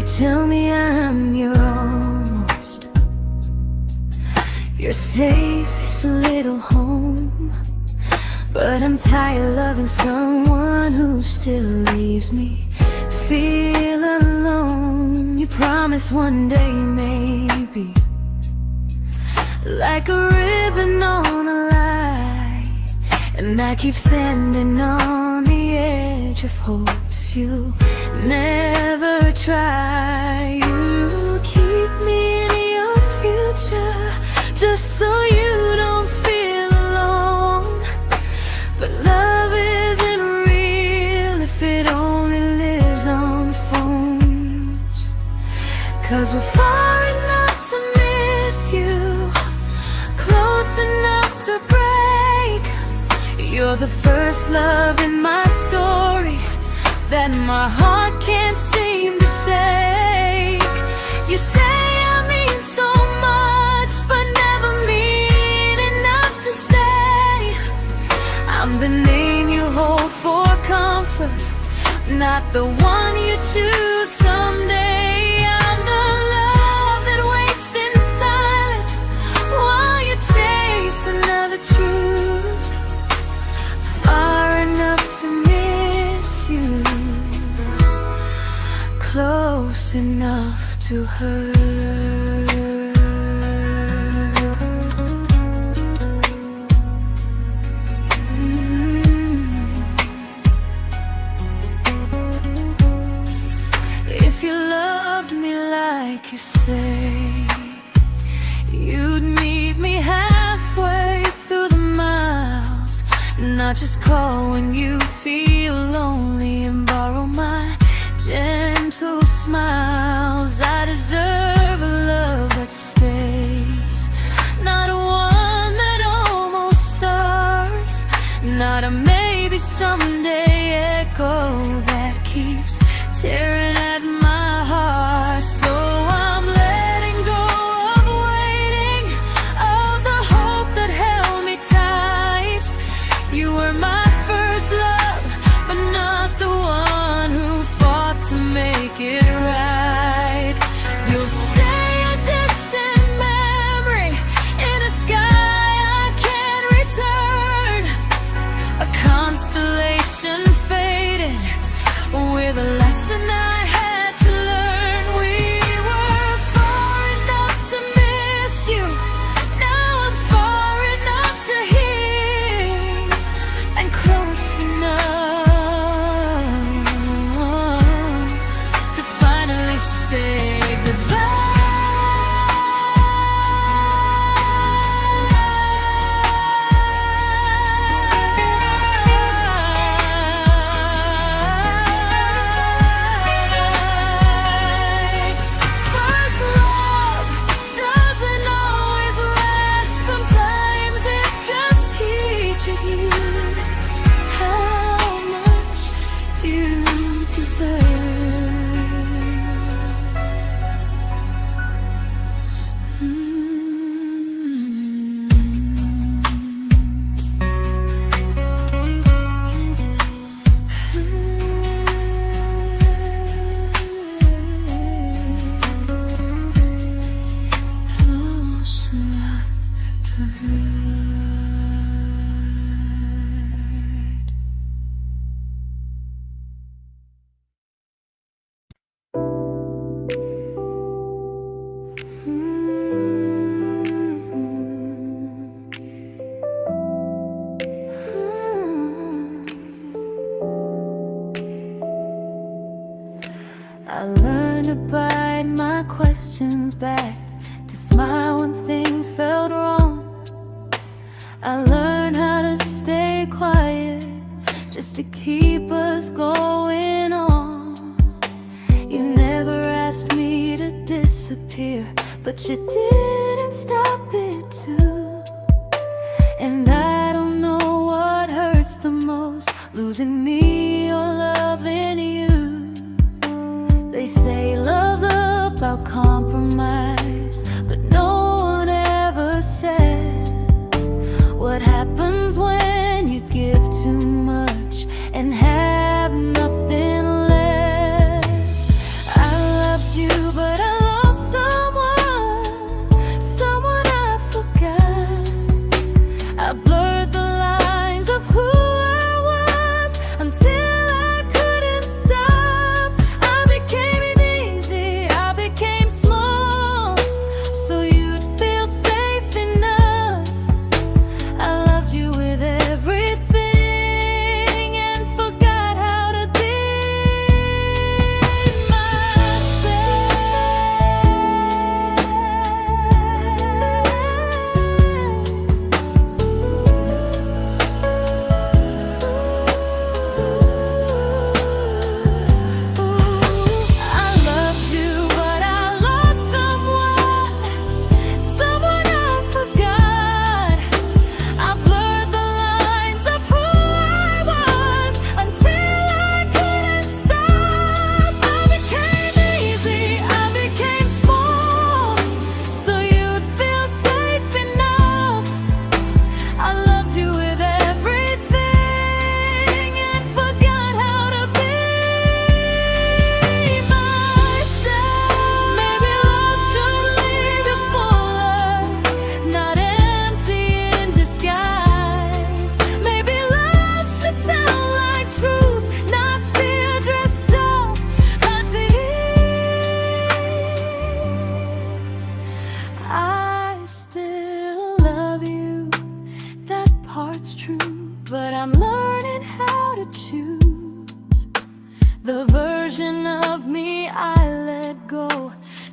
tell me I'm your almost, your safest little home. But I'm tired loving someone who still leaves me feel alone. You promise one day maybe, like a ribbon on a line, and I keep standing on the edge of hopes you never try. You keep me in your future just so you don't feel alone. But love isn't real if it only lives on phones. 'Cause we're far enough to miss you, close enough to break. You're the first love in my story that my heart can't seem to shake. You say I mean so much, but never mean enough to stay. I'm the name you hold for comfort, not the one you choose someday. I'm the love that waits in silence while you chase another truth. Far enough to miss you, close enough to hurt. If you loved me like you say, you'd meet me halfway through the miles, not just call when you feel lonely and borrow my gentle smiles. I deserve a love that stays, not a one that almost starts, not a maybe someday echo that keeps tearing at my heart. So I'm letting go of waiting, of the hope that held me tight. You were my first love, but not the one who fought to make it right. You'll stay a distant memory in a sky I can't return, a constellation faded with a lesson I had to learn. We were far enough to miss you, now I'm far enough to hear, and close enough to finally say goodbye. First love doesn't always last, sometimes it just teaches you how much you deserve. Close enough to hurt. I learned to bite my questions back, to smile when things felt wrong. I learned how to stay quiet just to keep us going on. You never asked me to disappear, but you didn't stop it too. And I don't know what hurts the most, losing me or loving you. They say love's about compromise, but no one ever says what happens when you give too much and have nothing left. I loved you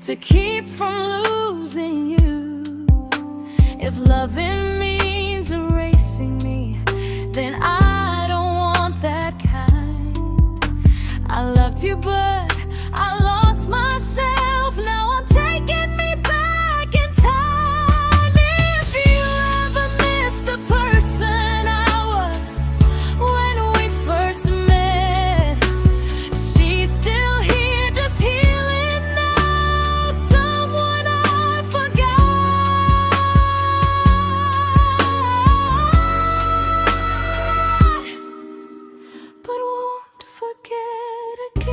to keep from losing you. If loving means erasing me, then I don't want that kind. I loved you, but I lost myself. Now I'm taking me back in time. If you ever miss the person I was when we first met, she's still here, just healing now. Someone I forgot, but won't forget again.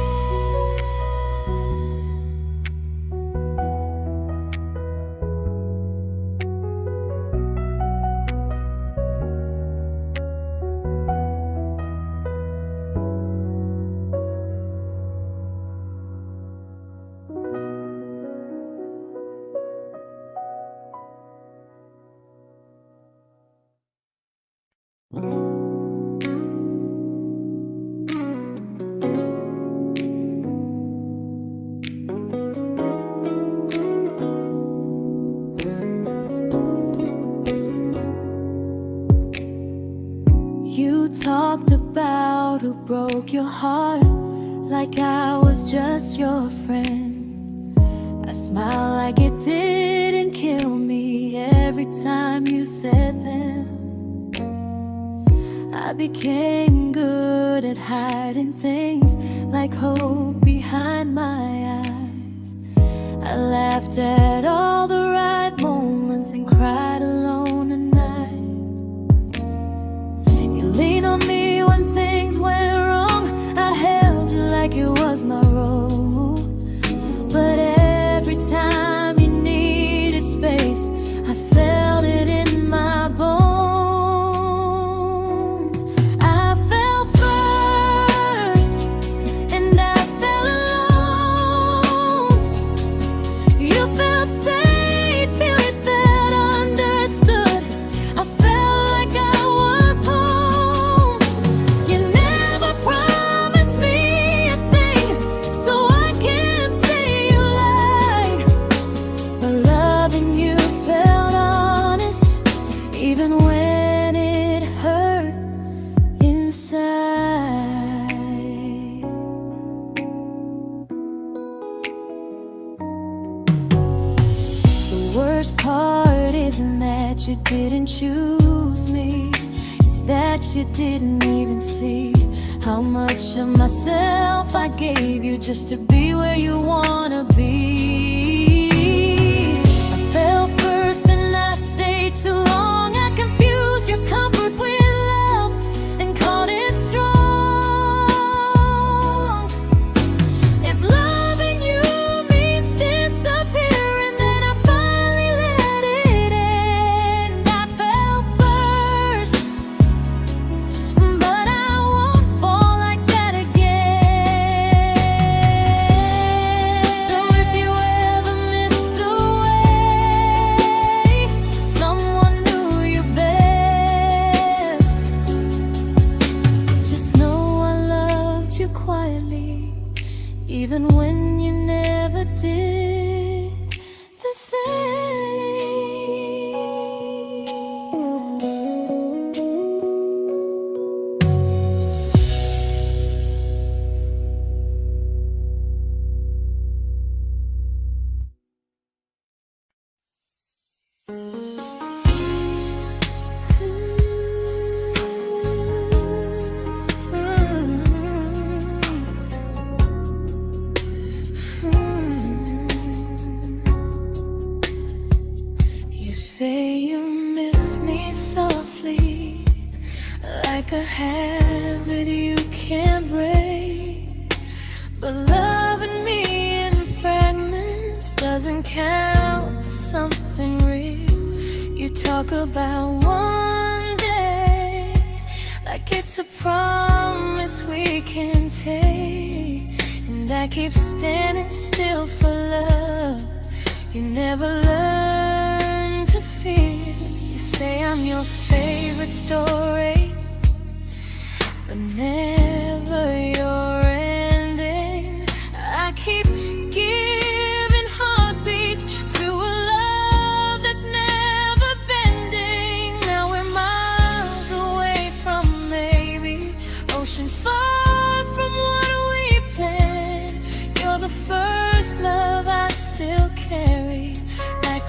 You talked about who broke your heart, like I was just your friend. I smiled like it didn't kill me every time you said them. I became good at hiding things like hope behind my eyes. I laughed at all the right moments and cried alone at night. You leaned on me when things went wrong. I held you like it was my role. But every time you needed space, I felt it in my bones. I fell first, and I fell alone. You felt safe, you felt understood. I felt like I was home. You never promised me a thing, so I can't say you lied. But loving you felt honest, even when it hurt inside. The worst part isn't that you didn't choose me, it's that you didn't even see how much of myself I gave you just to be where you wanna be. I fell first and I stayed too long. I confused your comfort with love and called it strong. If loving you means disappearing, then I finally let it end. I fell first, but I won't fall like that again. So if you ever missed the way someone knew you best, just know I loved you quietly, even when you never did the same. You say you miss me softly, like a habit you can't break. But loving me in fragments doesn't count as something real. You talk about one day like it's a promise we can take, and I keep standing still for love. You never learn to feel. You say I'm your favorite story, but never your ending. I keep giving heart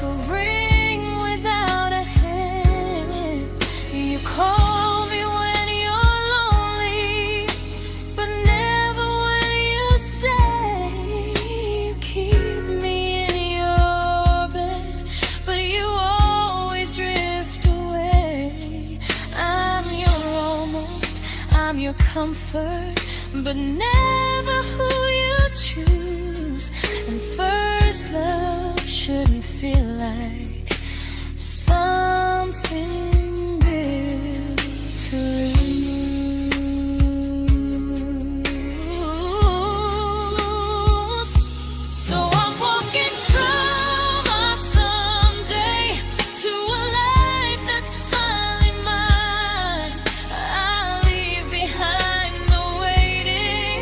a ring without a hand. You call me when you're lonely, but never when you stay. You keep me in your bed, but you always drift away. I'm your almost, I'm your comfort, but never who you choose. And first love shouldn't feel like something built to lose. So I'm walking through my someday to a life that's finally mine. I'll leave behind the waiting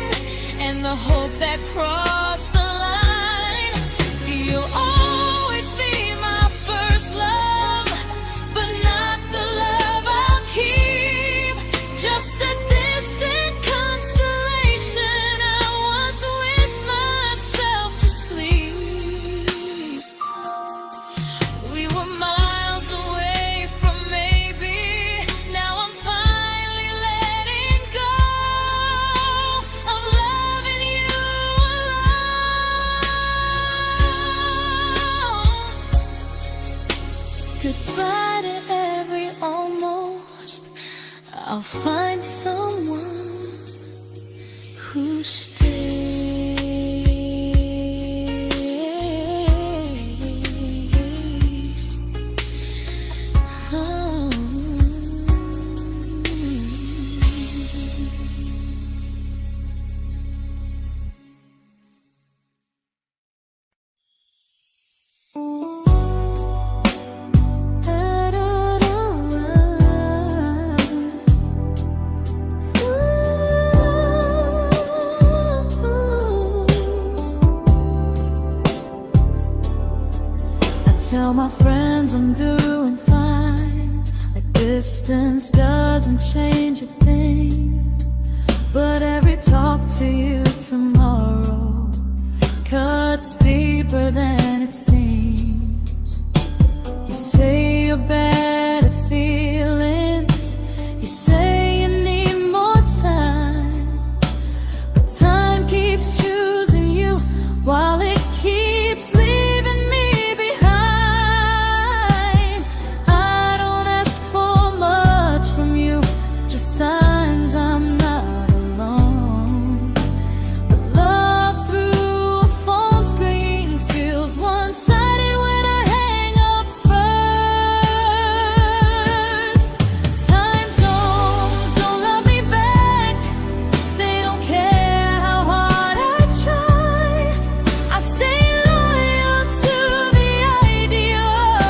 and the hope that crossed the line. You'll always be my first love, but not the love I'll keep. Just a distant constellation I once wished myself to sleep. We were miles away from maybe. Now I'm finally letting go of loving you alone. Goodbye to every almost. I'll find someone who stays. Oh. Tell my friends I'm doing fine, like distance doesn't change a thing. But every talk to you tomorrow cuts deeper than it seems. You say you're bad at feelings, you say you need more time, but time keeps choosing you while it keeps leaving me behind. I don't ask for much from you, just signs I'm not alone. But love through a phone screen feels one-sided when I hang up first. Time zones don't love me back, they don't care how hard I try. I stay loyal to the idea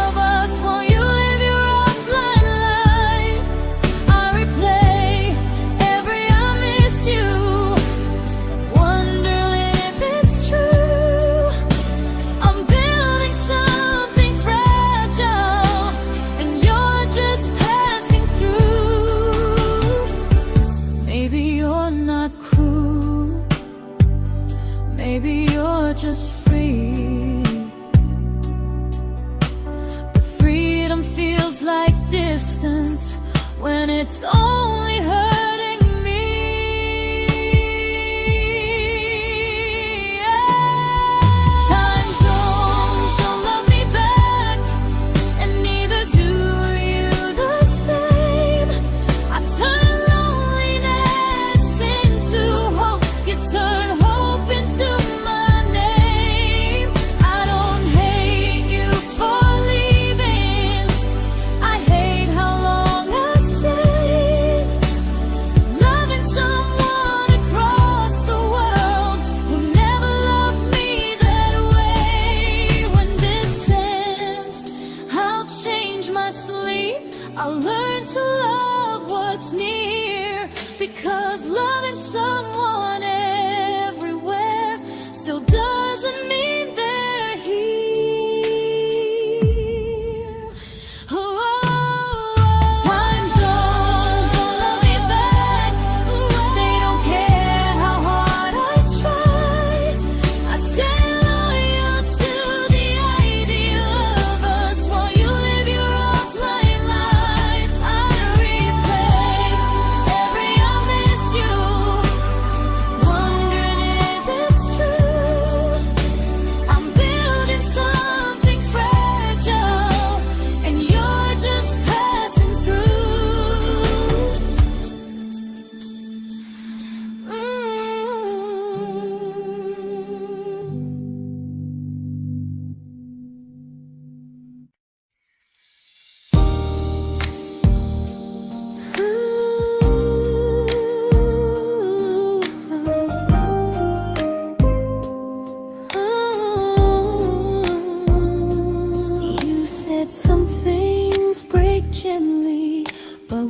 of us while you live your offline life. I replay every I miss you, wondering if it's true. I'm building something fragile, and you're just passing through. Maybe you're not cruel, maybe you're just free. But freedom feels like distance when it's only hurting me. Time zones don't love me back, and neither do you the same. I turn loneliness into hope, you turn hope into my name. I don't hate you for leaving, I hate how long I stayed.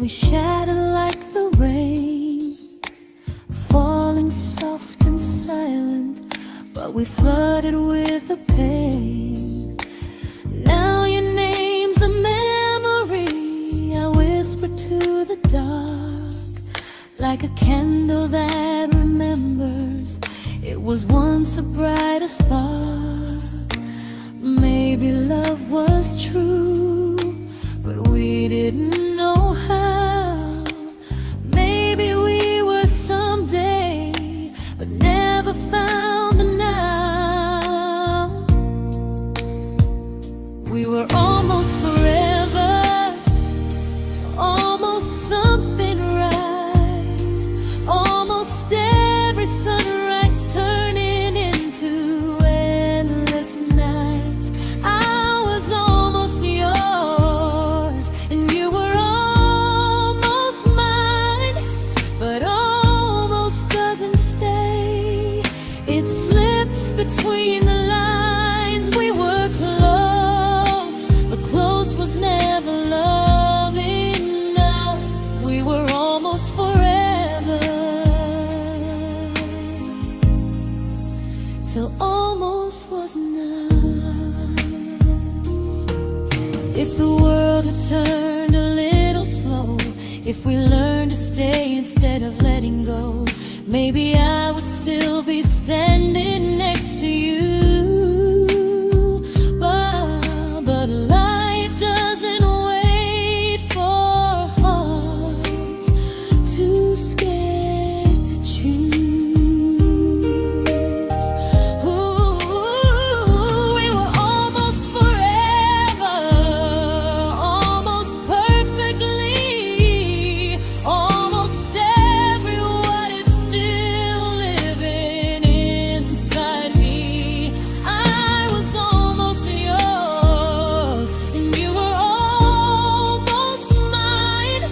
we shattered like the rain, falling soft and silent, but we flooded with the pain. Now your name's a memory I whisper to the dark, like a candle that remembers it was once a brighter spark. Maybe love was true, but we didn't know how. Maybe we were someday, but never found the now. We were almost forever, almost something right, almost every sunrise turning into endless nights. I was almost yours, and you were almost mine, but almost doesn't stay. It slips between the lines. We were close, but close was never love enough. We were almost forever, till almost was enough. If the world had turned a little slow, if we learned to stay instead of letting go, maybe I would still be standing next to you. But life doesn't wait for hearts too scared to choose. Ooh, we were almost forever, almost perfectly, almost every what if still living inside me. I was almost yours, and you were almost mine,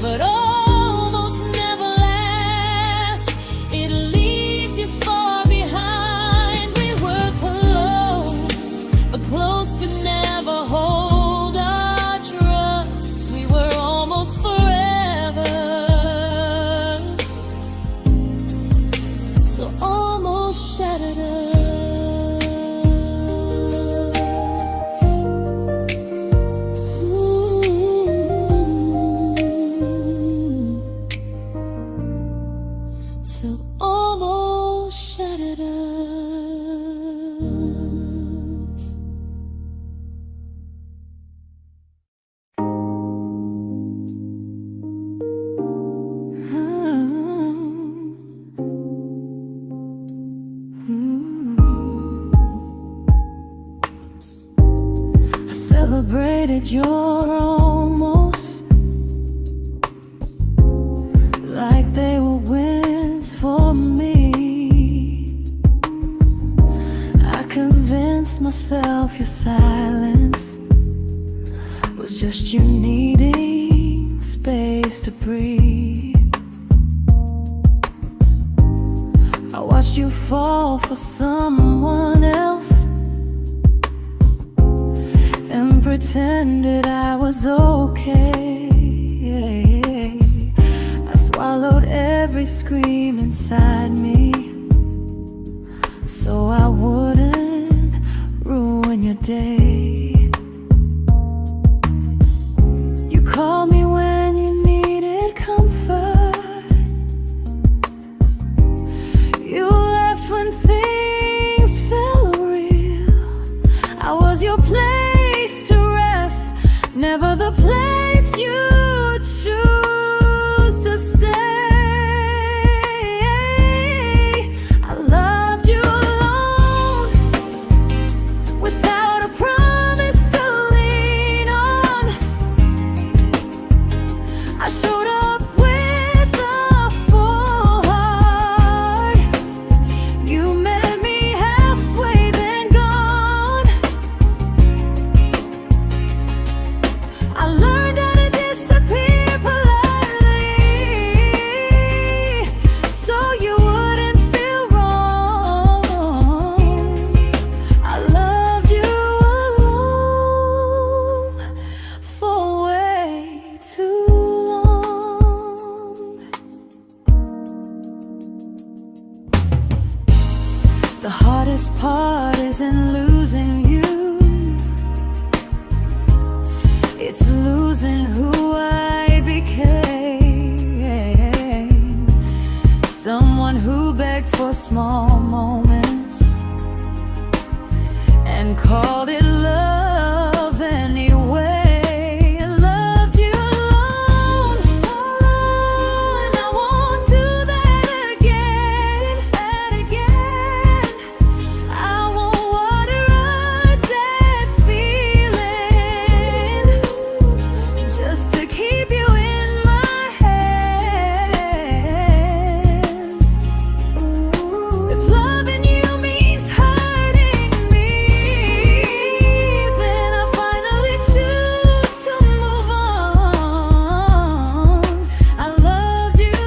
but almost never lasts. It leaves you far behind. We were close, but close could never hold our trust. We were almost forever, till almost shattered us. Ooh. Till almost shattered us. I celebrated your almost like they were wins for me. I convinced myself your silence was just you needing space to breathe. I watched you fall for someone else and pretended I was okay. I swallowed every scream inside me, so I wouldn't ruin your day. You called me when you needed comfort. You left when things felt real. I was your place to rest, never the place you choose to stay. I loved you alone, heart isn't losing you, it's losing who I became. Someone who begged for small moments and called it love anyway. Loved you alone, and I won't do that again, I won't water a dead feeling just to keep you in my hands. If loving you means hurting me, then I finally choose to move on. I loved you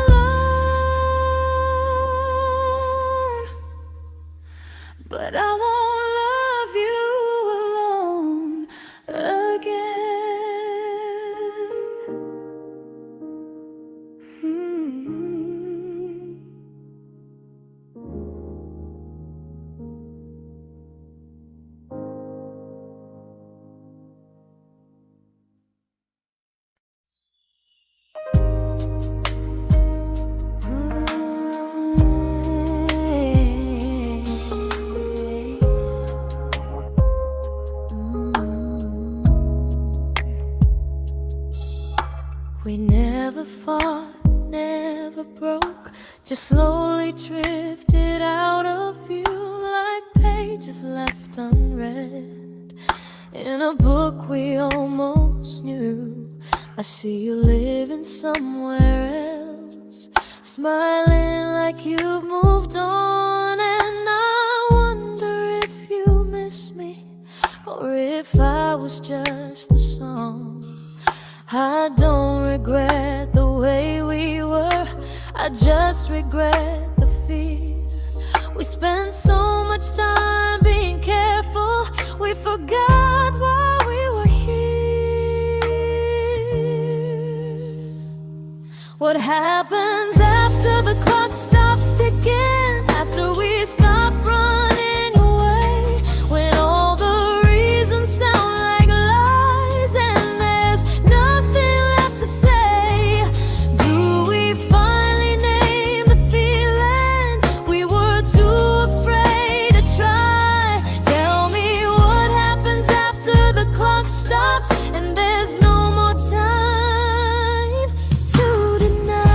alone, but I won't love you alone again. We never fought, never broke, just slowly drifted out of view like pages left unread in a book we almost knew. I see you living somewhere else, smiling like you've moved on, and I wonder if you miss me or if I was just a song. I don't regret the way we were, I just regret the fear. We spent so much time being careful, we forgot why we were here. What happens after the clock stops ticking, after we stop running away, when all the reasons sound like lies and there's nothing left to say? Do we finally name the feeling we were too afraid to try? Tell me what happens after the clock stops and there's no more time to deny.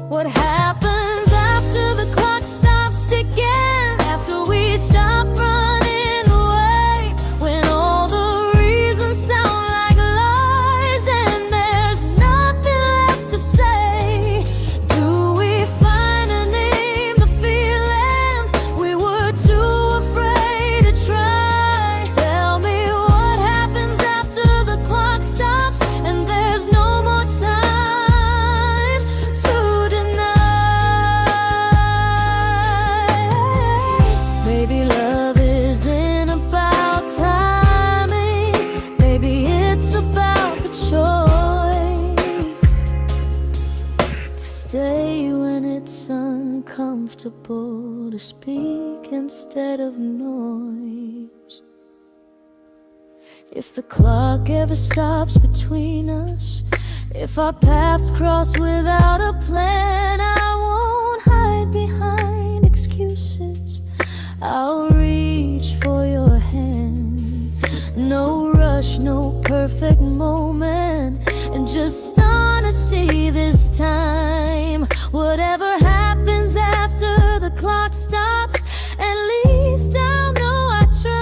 What happens after the clock stops ticking, after we stop running away, when all the reasons sound like lies and there's nothing left to say? Do we finally name the feeling we were too afraid to try? Tell me what happens after the clock stops and there's no more time to deny. Maybe love isn't about timing, maybe it's about the choice to stay when it's uncomfortable, to speak instead of noise. If the clock ever stops between us, if our paths cross without a plan, I won't hide behind excuses, I'll reach for your hand. No rush, no perfect moment, and just honesty this time. Whatever happens after the clock stops, at least I'll know I tried.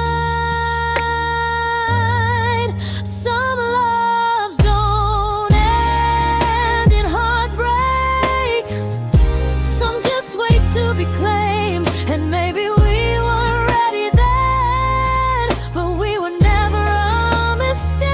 Some loves don't end in heartbreak, some just wait to be claimed, and maybe we weren't ready then, but we were never a mistake.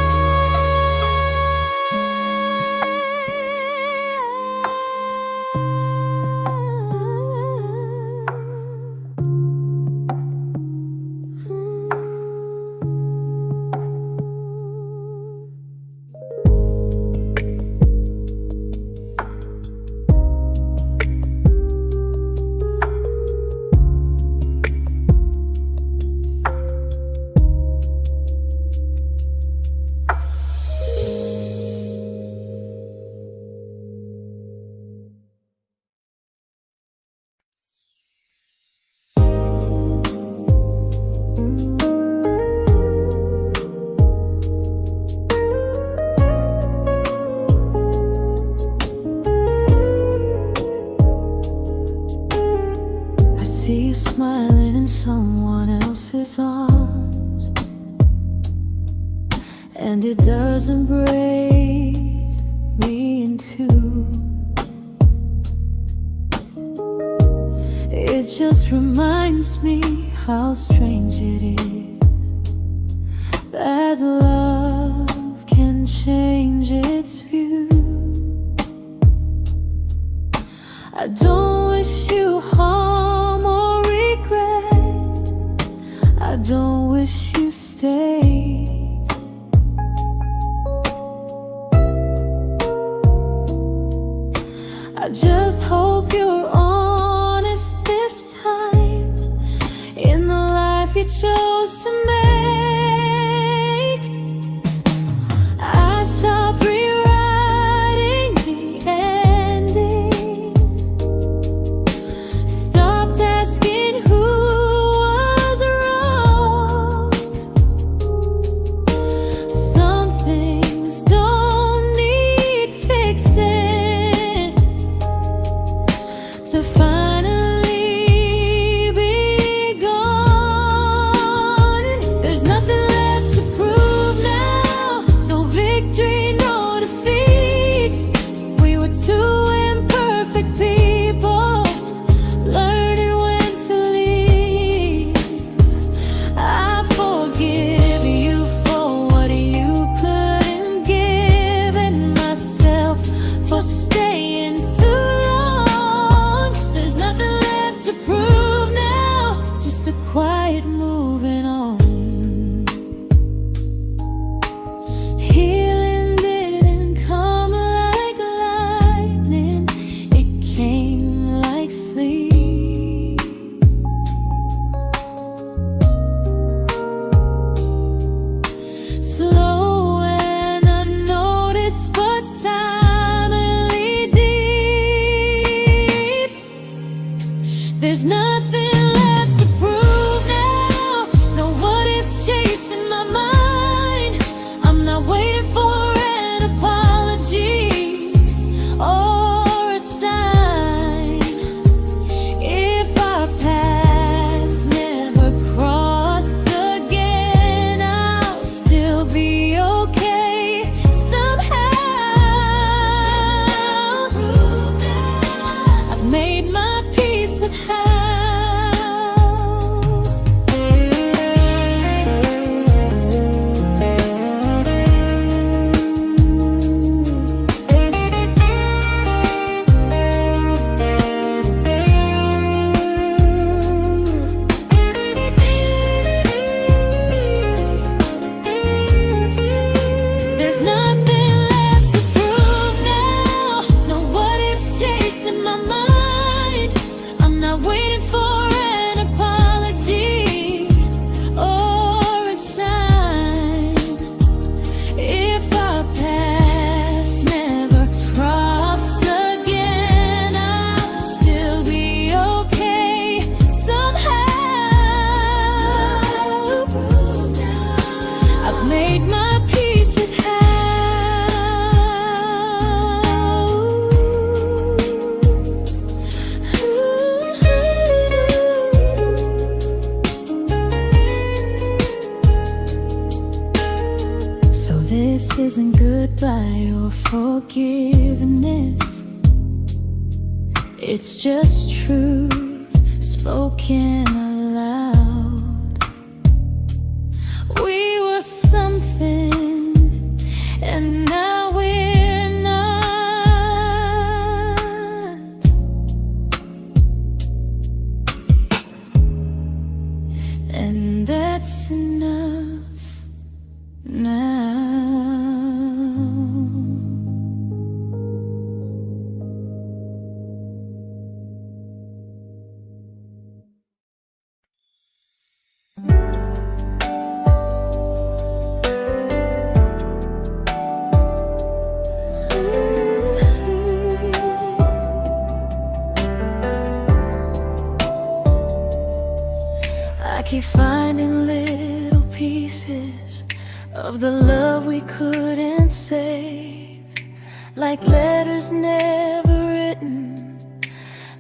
and it doesn't break me in two. It just reminds me how strange it is that love can change its view. I don't wish you harm or regret. I don't wish you stay. I just hope you're honest this time in the life you chose to make. I stopped rewriting the ending, stopped asking who was wrong. Some things don't need fixing to finally be gone. There's nothing left to prove now, no victory, no defeat. We were two imperfect people, learning when to leave. I forgive you for what you couldn't give, and myself for staying too long. There's nothing left to prove now, just a quiet moving on. Healing didn't come like lightning, it came like sleep. Slow and unnoticed, but silently deep. There's nothing left to prove now, no what ifs chasing my mind. I'm not waiting for an apology or a sign. If our paths never cross again, I'll still be okay somehow. I've made my peace with how. There's nothing left to prove now, no what ifs chasing my mind. I'm not waiting for an apology or a sign. If our paths never cross again, I'll still be okay somehow. I've made my peace with how. So this isn't goodbye or forgiveness, it's just truth spoken aloud. We were something, and now we're not. And that's enough now. I keep finding little pieces of the love we couldn't save, like letters never written,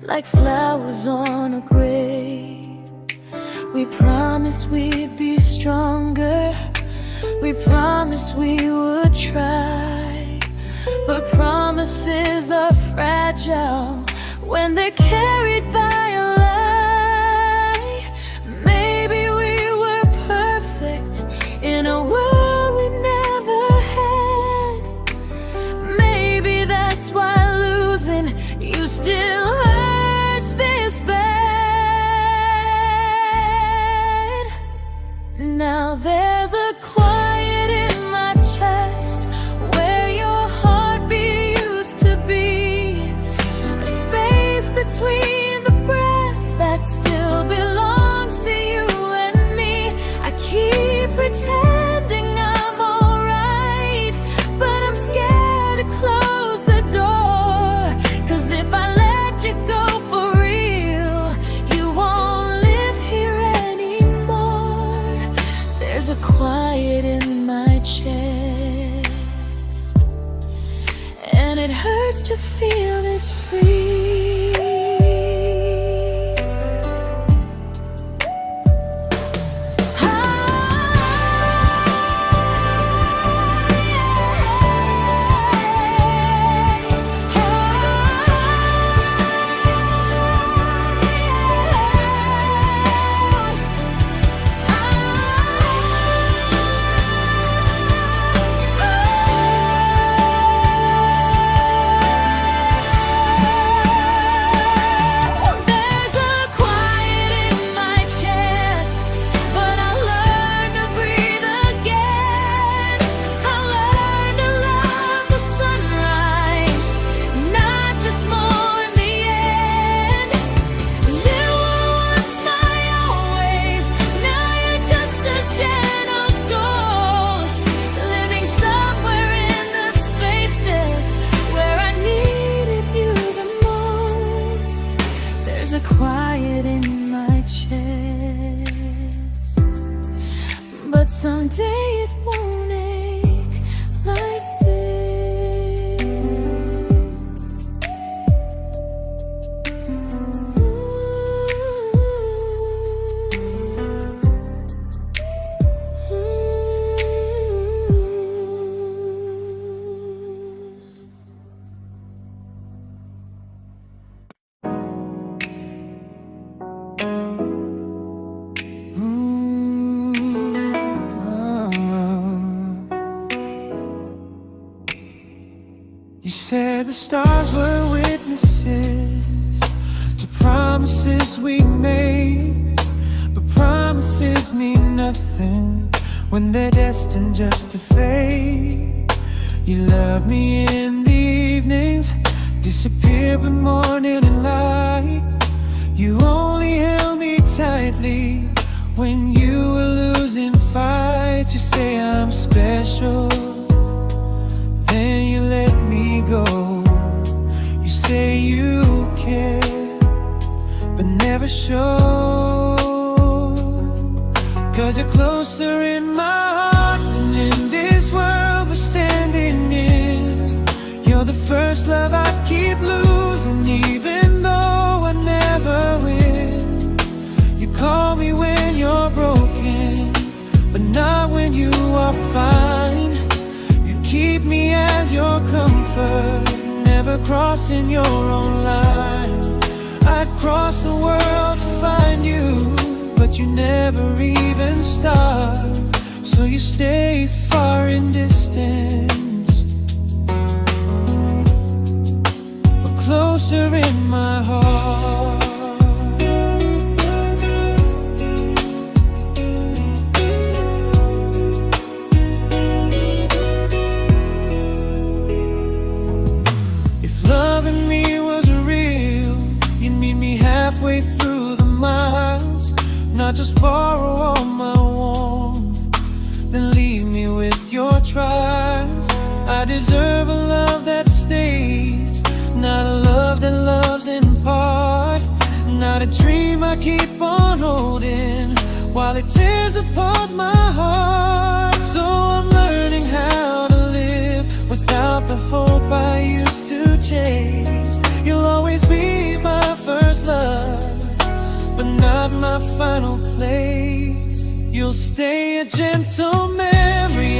like flowers on a grave. We promised we'd be stronger, We promised we would try, but promises are fragile when they're carried by a lie. Maybe we were perfect in a world we never had. Maybe that's why losing you still hurts this bad. Now there's a quiet in my chest where your heartbeat used to be, a space between the breaths that still belongs to you and me. I keep pretending I'm alright, but I'm scared to close the door, 'cause if I let you go for real, you won't live here anymore. There's a quiet in my chest, and it hurts to feel this free. Quiet in my chest, but someday it won't ache like this. You said the stars were witnesses to promises we made, but promises mean nothing when they're destined just to fade. You love me in the evenings, disappear when morning and light. You only held me tightly when you were losing fights. You say I'm special, then you let me go. You say you care, but never show, 'cause you're closer in my heart than in this world we're standing in. You're the first love I keep losing, even though I never win. You call me when you're broken, but not when you are fine. Keep me as your comfort, never crossing your own line. I'd cross the world to find you, but you never even start. So you stay far in distance, but closer in my heart. Halfway through the miles, not just borrow all my warmth, then leave me with your trials. I deserve a love that stays, not a love that loves in part, not a dream I keep on holding while it tears apart my heart. So I'm learning how to live without the hope I used to chase. You'll always be my first love, but not my final place. You'll stay a gentle memory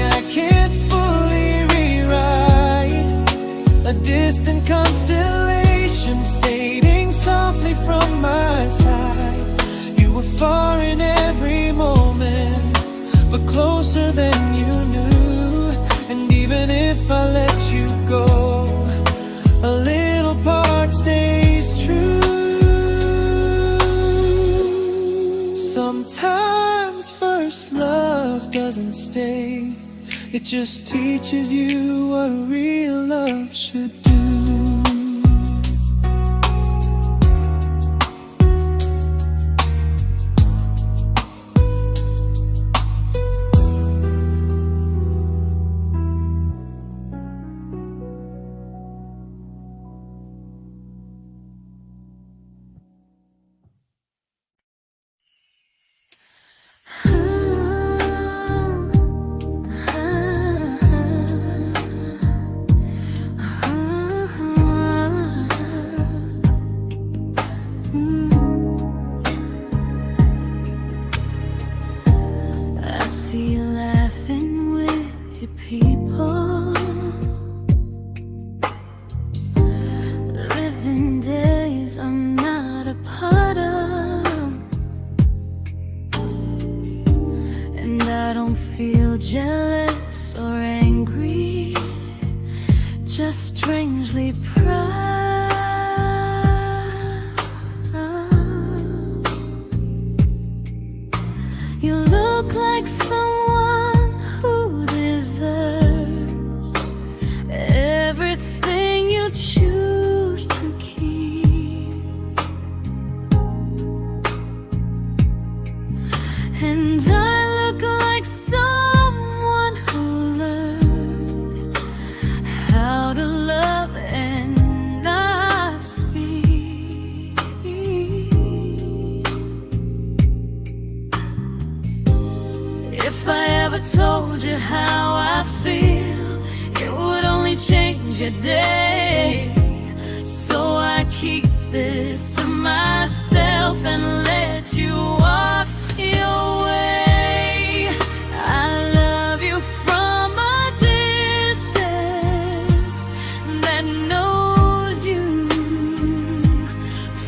It just teaches you what real love should do. I see you laughing with your people, living days I'm not a part of, and I don't feel jealous or angry, just strangely proud. You look like someone who deserves everything you choose to keep, and I look like someone who learned how to love and not speak. If I ever told you how I feel, it would only change your day. So I keep this to myself and let you walk your way. I love you from a distance that knows you,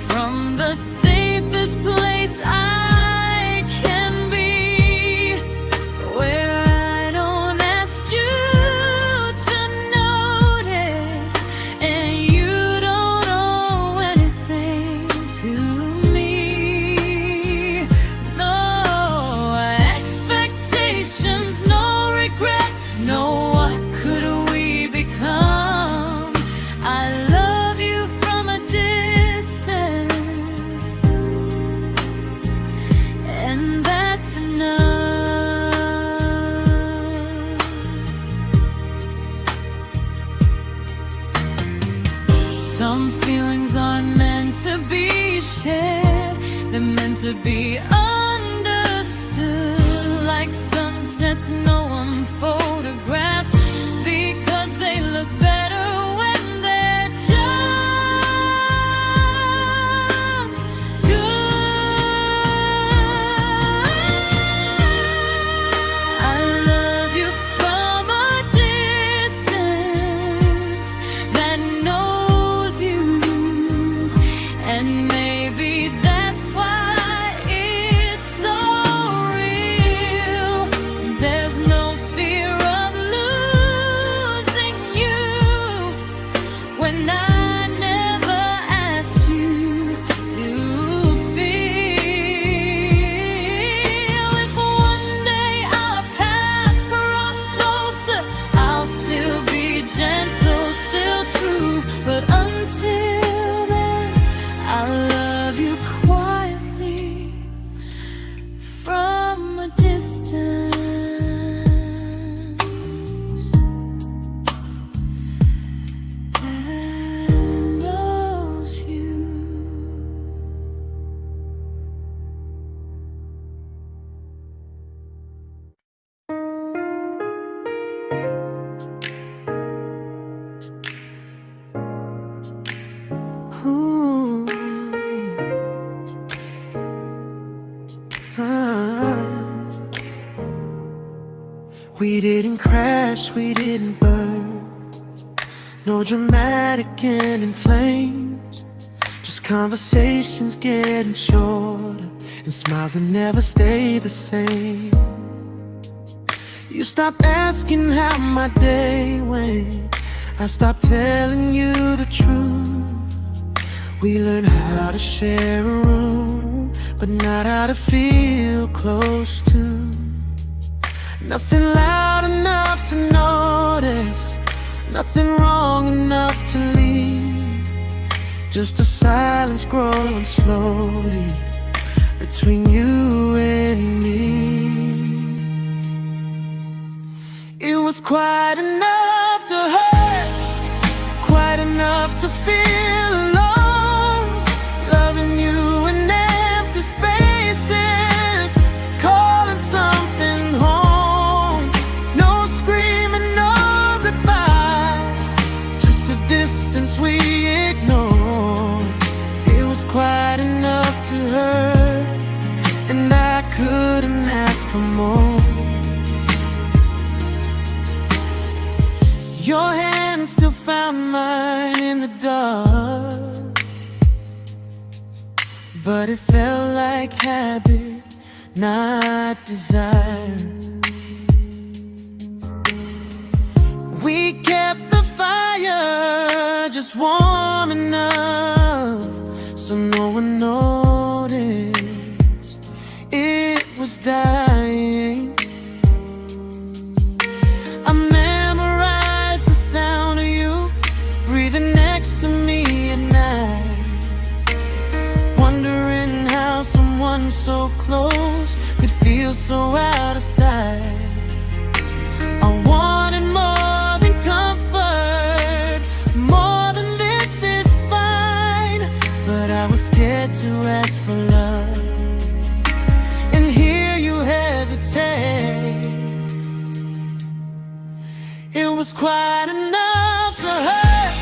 from the safest place I can be, where I don't ask you to notice, and you don't owe anything to me. No expectations, no regret, no what could we become. I love you from a distance, and that's enough. Some feelings aren't meant to be shared, they're meant to be understood, like sunsets no one photographs, because they look better when they're just good. I love you from a distance that knows you, and maybe that's why it's so real. There's no fear of losing you when I never asked you to feel. If one day our paths cross closer, I'll still be gentle, still true, but until then, I love you quietly from a distance that knows you. Ooh. Ah. We didn't crash, we didn't burn, no dramatic end in flames, just conversations getting shorter, and smiles that never stay the same. You stopped asking how my day went, I stopped telling you the truth. We learned how to share a room, but not how to feel close to. Nothing loud enough to Nothing wrong enough to leave, just a silence growing slowly between you and me. It was quite enough to hurt, quite enough to feel alone, loving you in empty spaces, calling something home. No screaming, no goodbye, just a distance we ignored. It was quite enough to hurt, and I couldn't ask for more. Your hand still found mine in the dark, but it felt like habit, not desire. We kept the fire just warm enough so no one noticed it was dying. I memorized the sound of you breathing next to me at night, wondering how someone so close could feel so out of sight. I wanted more than comfort, more than this is fine, but I was scared to ask for love, and here you hesitate. It was quite enough to hurt,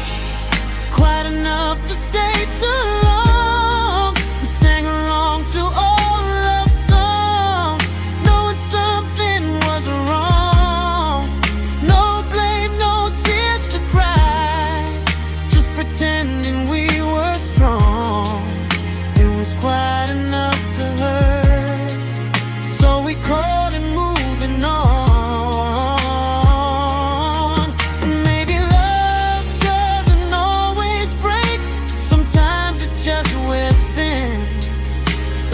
quite enough to stay too long. We sang along to old love songs, knowing something was wrong. No blame, no tears to cry, just pretending we were strong. It was quite enough to hurt, so we called and moving on.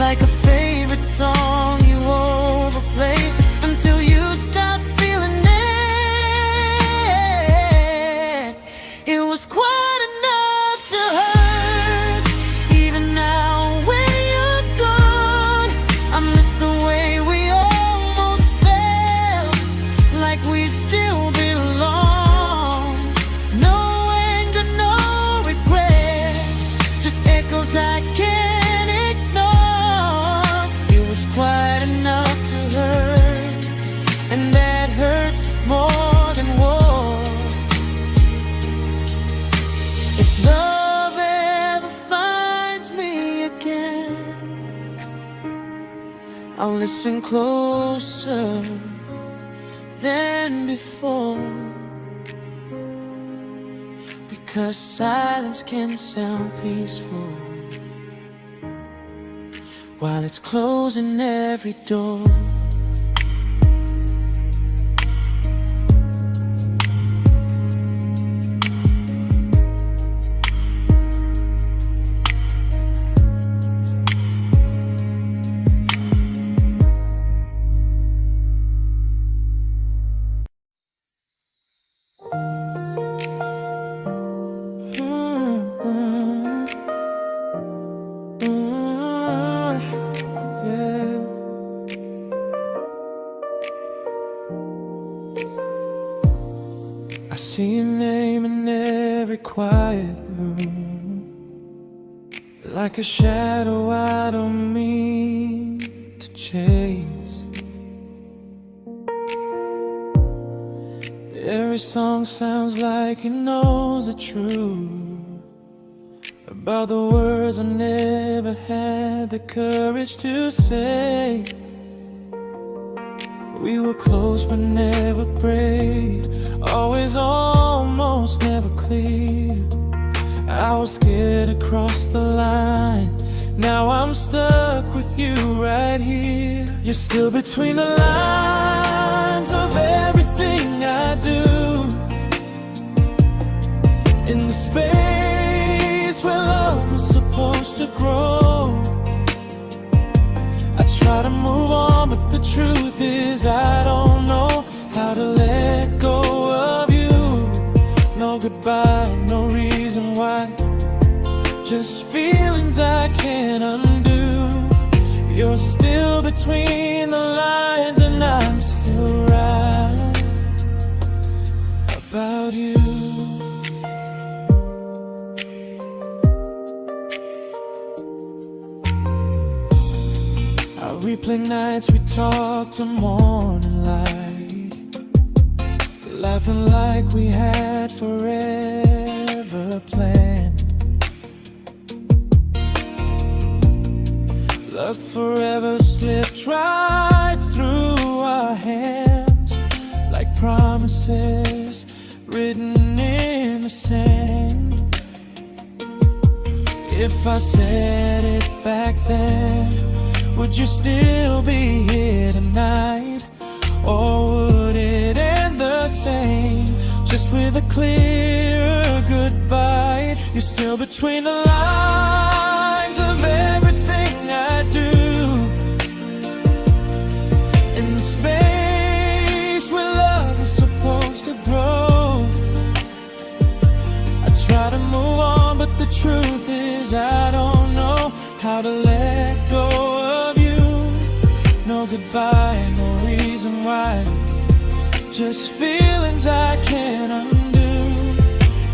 Like a favorite song you overplay until you stop feeling it. It was quite enough to hurt, even now when you're gone. I miss the way we almost felt, like we still belong. No anger, no regret, just echoes I can't. Quite enough to hurt, and that hurts more than war. If love ever finds me again, I'll listen closer than before, because silence can sound peaceful while it's closing every door. I see your name in every quiet room, like a shadow I don't mean to chase. Every song sounds like it knows the truth about the words I never had the courage to say. We were close but never brave, always almost never clear. I was scared to cross the line, now I'm stuck with you right here. You're still between the lines of everything I do, in the space where love was supposed to grow. I try to move on, but the truth is I don't know how to let go of you. just feelings I can't undo. You're still between the lines and I'm still right about you. I replay nights we talk to morning light, laughing like we had forever planned. Luck forever slipped right through our hands, like promises written in the sand. If I said it back then, would you still be here tonight? Or would it end the same, just with a clear goodbye? You're still between the lines of everything I do, in the space where love is supposed to grow. I try to move on, but the truth is I don't know how to let go of you. No goodbye, no reason why, just feelings I can't undo.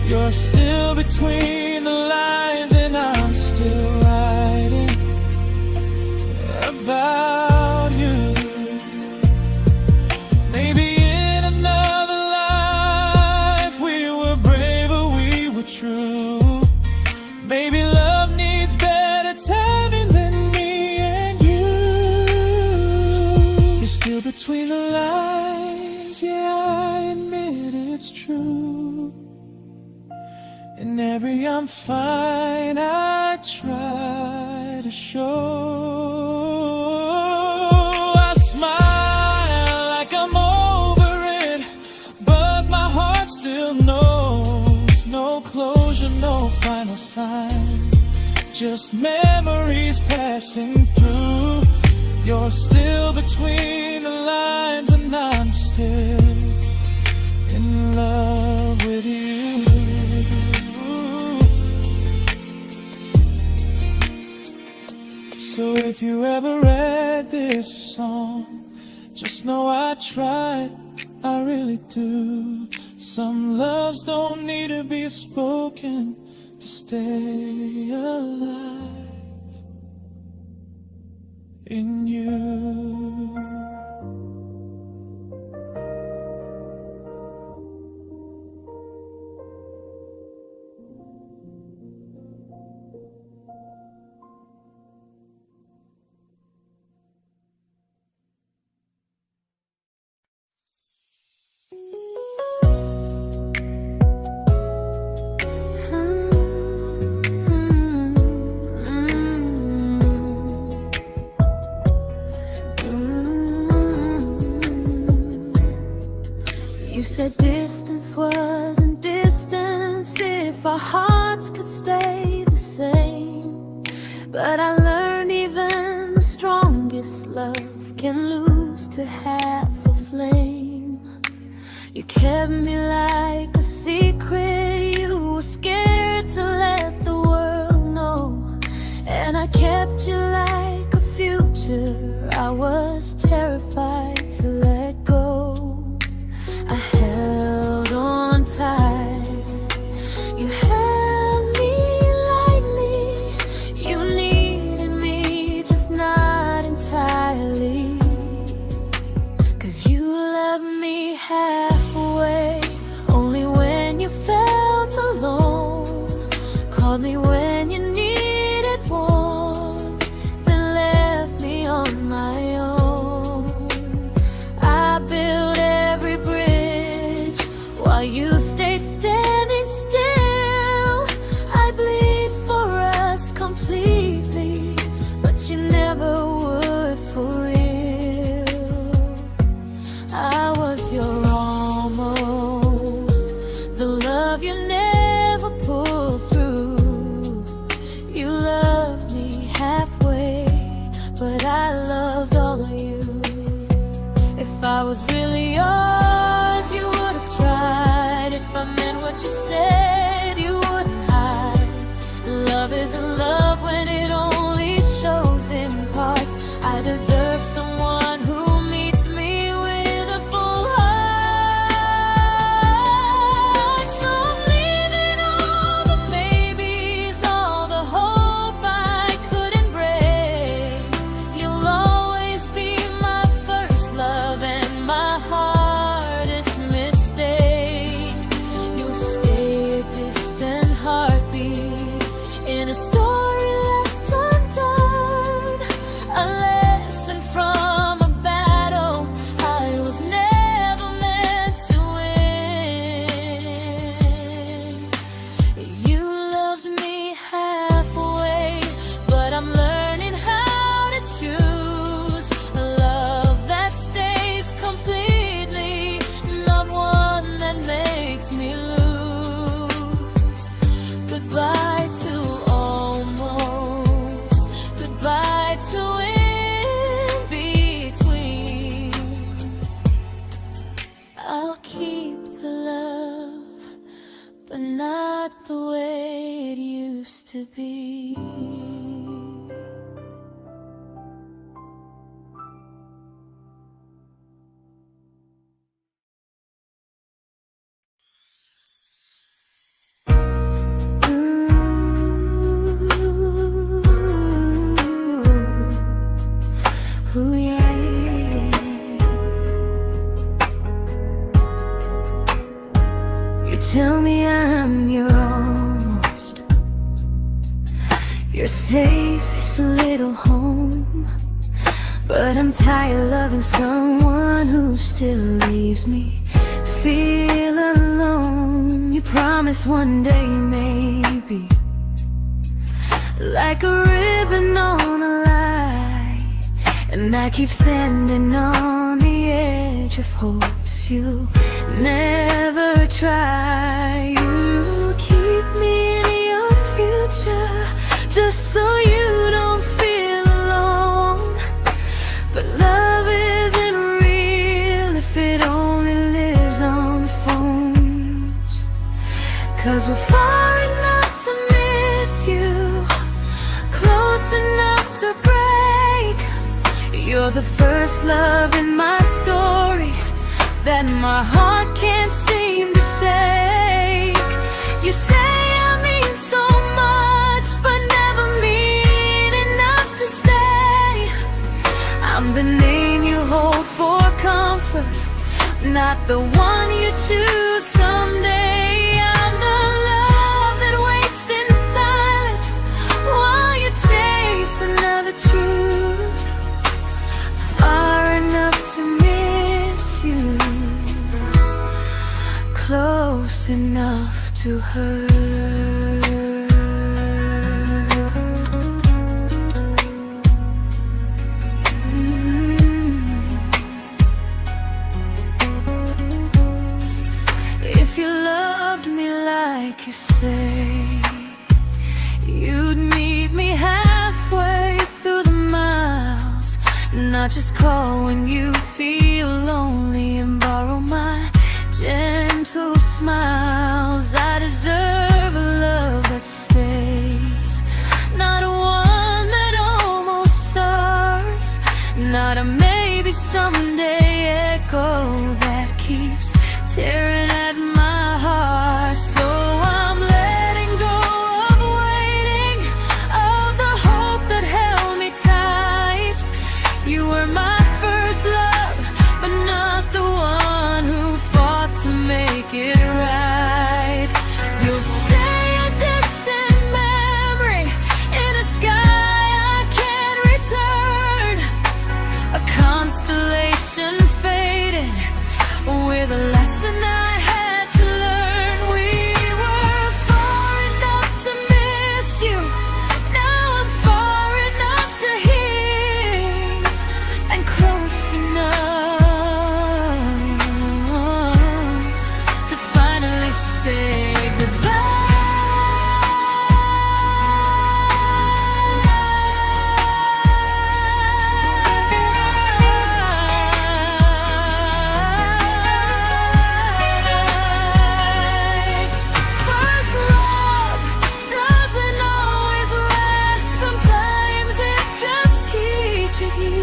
You're still between the lines and I'm still writing about you. Maybe in another life we were braver, we were true. Maybe love needs better timing than me and you. You're still between the lines, yeah, I admit it's true. In every I'm fine I try to show. I smile like I'm over it, but my heart still knows. No closure, no final sign, just memories passing through. You're still between the lines and I'm still in love with you. So if you ever read this song, just know I tried, I really do. Some loves don't need to be spoken to stay alive in you. You said distance wasn't distance if our hearts could stay the same. But I learned even the strongest love can lose to half a flame. You kept me like a secret, you were scared to let the world know. And I kept you like a future, I was terrified to let go. I held on tight, you held me lightly. You needed me, just not entirely. 'Cause you loved me halfway, only when you felt alone. Called me when you needed warmth, then left me on my own. I built every bridge while you stayed standing still. I bleed for us completely, but you never would for real. I was your almost, the love you never pulled through. You loved me halfway, but I loved all of you. If I was really yours, you would have tried. If I meant what you said, you wouldn't hide. Love is not the way it used to be. Ooh, yeah, yeah. You tell me I'm your almost, your safest little home. But I'm tired loving someone who still leaves me feel alone. You promise one day maybe, like a ribbon on a line, and I keep standing on the edge of hopes you never try. You keep me in your future just so you don't feel alone. But love isn't real if it only lives on the phones. 'Cause we're far enough to miss you, close enough to break. You're the first love in my story that my heart can't seem to shake. You say I mean so much, but never mean enough to stay. I'm the name you hold for comfort, not the one you choose someday. I'm the love that waits in silence while you chase another truth. Far enough to miss you, close enough to hurt. If you loved me like you say, you'd meet me halfway through the miles, not just call when you feel lonely and borrow my gentle smiles. I deserve a love that stays, not a one that almost starts, not a maybe someday echo that keeps tearing at my heart. So I'm letting go of waiting, of the hope that held me tight. You were my first love, but not the one who fought to make it right. You'll stay a distant memory in a sky I can't return, a constellation faded with a lesson I had to learn. We were far enough to miss you, now I'm far enough to hear, and close enough to finally say first love doesn't always last. Sometimes it just teaches you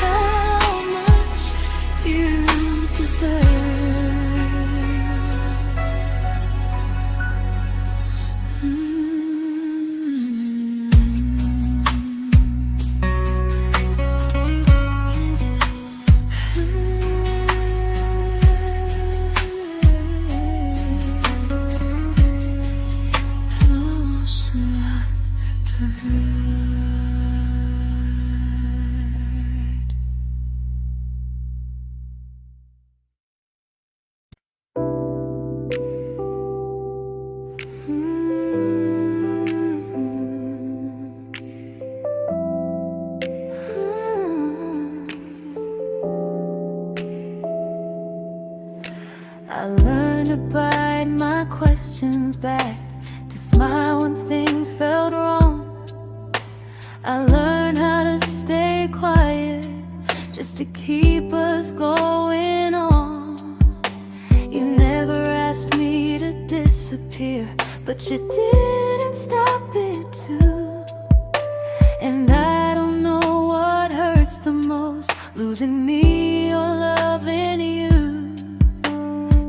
how much you deserve. Close enough to hurt. I learned to bite my questions back, to smile when things felt wrong. I learned how to stay quiet just to keep us going on. You never asked me to disappear, but you didn't stop it too. And I don't know what hurts the most, losing me or loving you.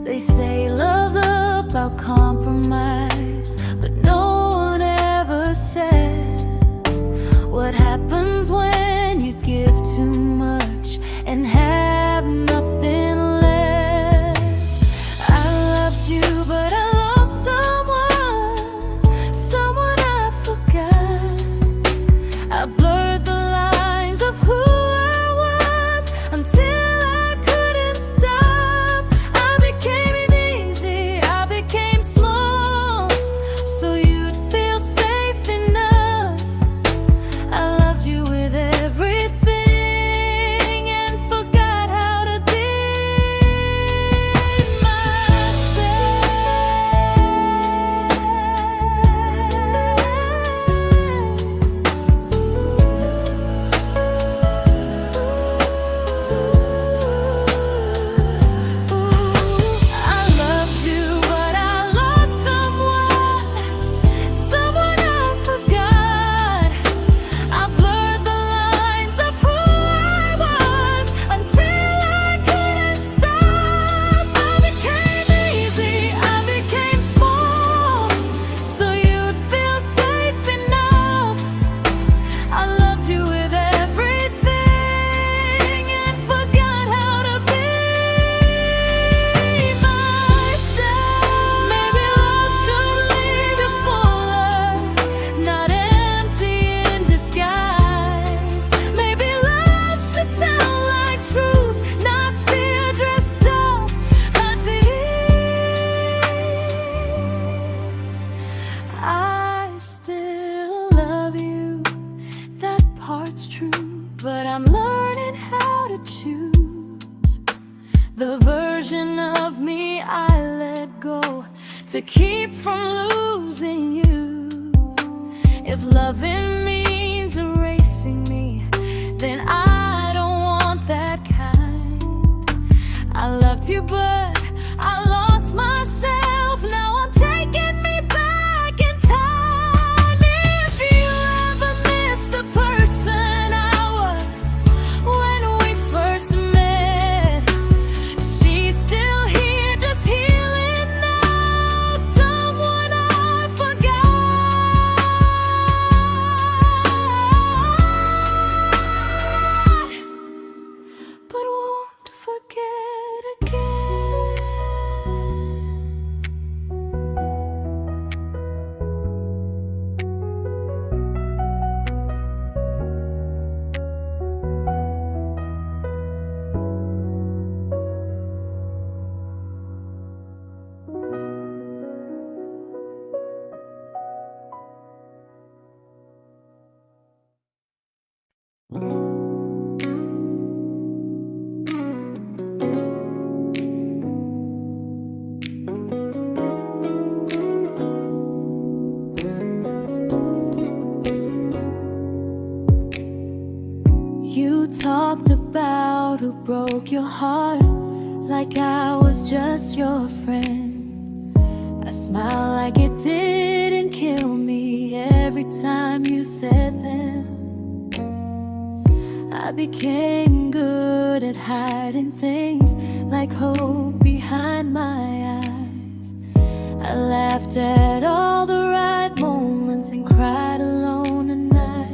They say love's about compromise, but no one ever says what happens when you give too much and have nothing left. I loved you, but I lost someone I forgot. I blurred the lines of who I was until I couldn't stop. I became easy, I became small, so you'd feel safe enough. I loved you with everything and forgot how to be but I'm learning how to choose the version of me I let go to keep from losing you. If loving means erasing me, then I don't want that kind. I loved you, but I lost myself. Now I'm taking me back in time. If you ever miss the person I was when we first met, she's still here, just healing now. Someone I forgot, but won't forget again. You talked about who broke your heart, like I was just your friend. I smile like it didn't kill me every time you said them. I became good at hiding things like hope behind my eyes. I laughed at all the right moments and cried alone at night.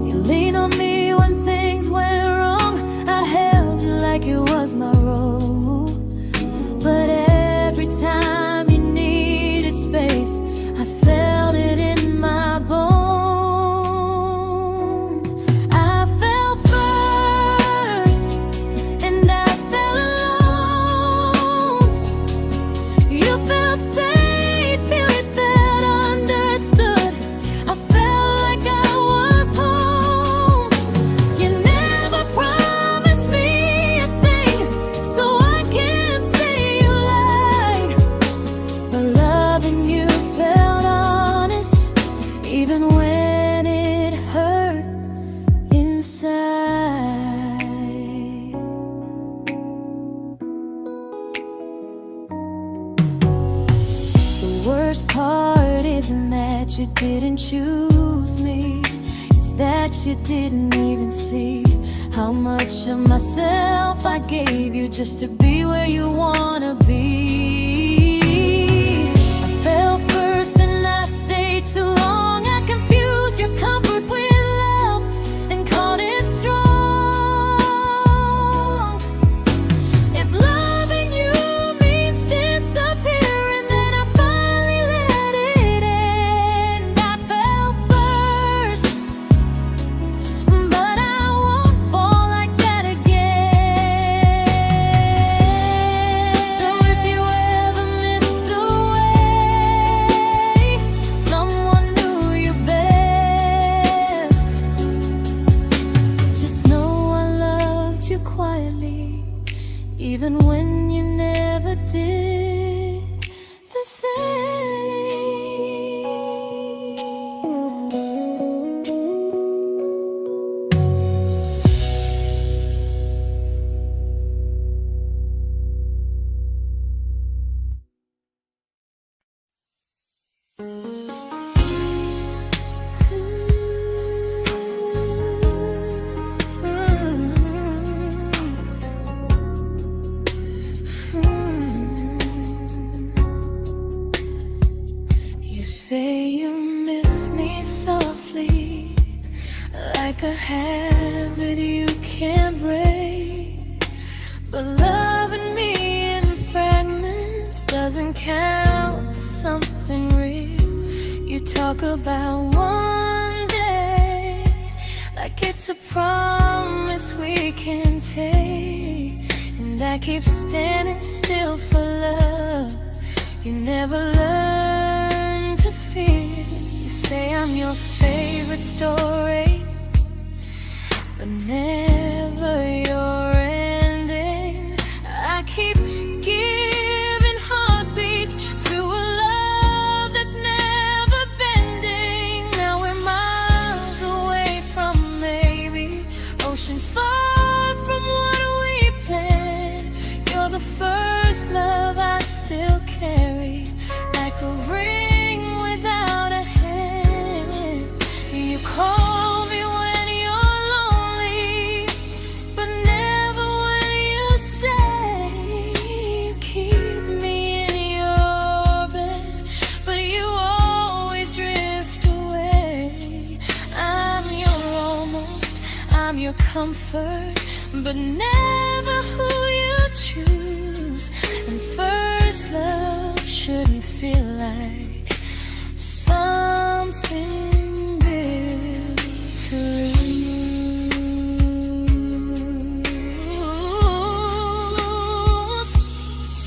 You leaned on me when things went wrong. I held you like it was my role. But every time you needed space, I felt it in my bones. I fell first, and I fell alone. You felt worst part isn't that you didn't choose me, it's that you didn't even see how much of myself I gave you just to be where you wanna be. I fell first and I stayed too long. I confused your comfort with love and called it strong. If loving you means disappearing, then I finally let it end. I fell first, but I won't fall like that again. So if you ever missed the way someone knew you best, just know I loved you quietly, even when you never did the same. You say you miss me softly, like a habit you can't break. But loving me in fragments doesn't count as something real. You talk about one day like it's a promise we can take, and I keep standing still for love. You never learn to feel. You say I'm your favorite story, but never your ending. I keep giving heartbeat to a love that's never bending. Now we're miles away from maybe, oceans far from what we planned. You're the first love I still carry, like a ring without a hand. You call me when you're lonely, but never when you stay. You keep me in your bed, but you always drift away. I'm your almost, I'm your comfort, but never who you choose. And first love shouldn't feel like something built to lose.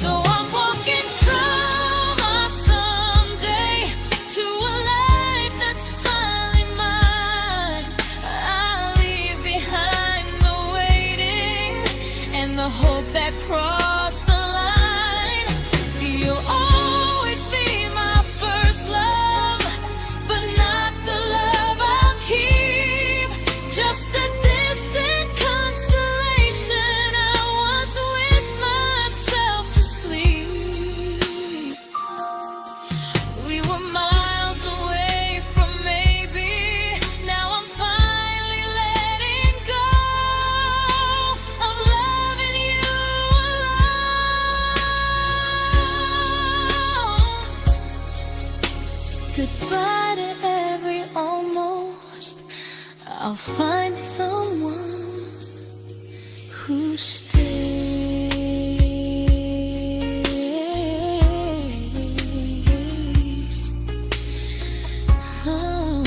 So I'm walking from my someday to a life that's finally mine. I'll leave behind the waiting and the hope that crossed the line. You'll always be my first love, but not the love I'll keep. Just a distant constellation I once wished myself to sleep. We were miles away from maybe. Now I'm finally letting go of loving you alone. Goodbye to every almost. I'll find someone who stays. Oh.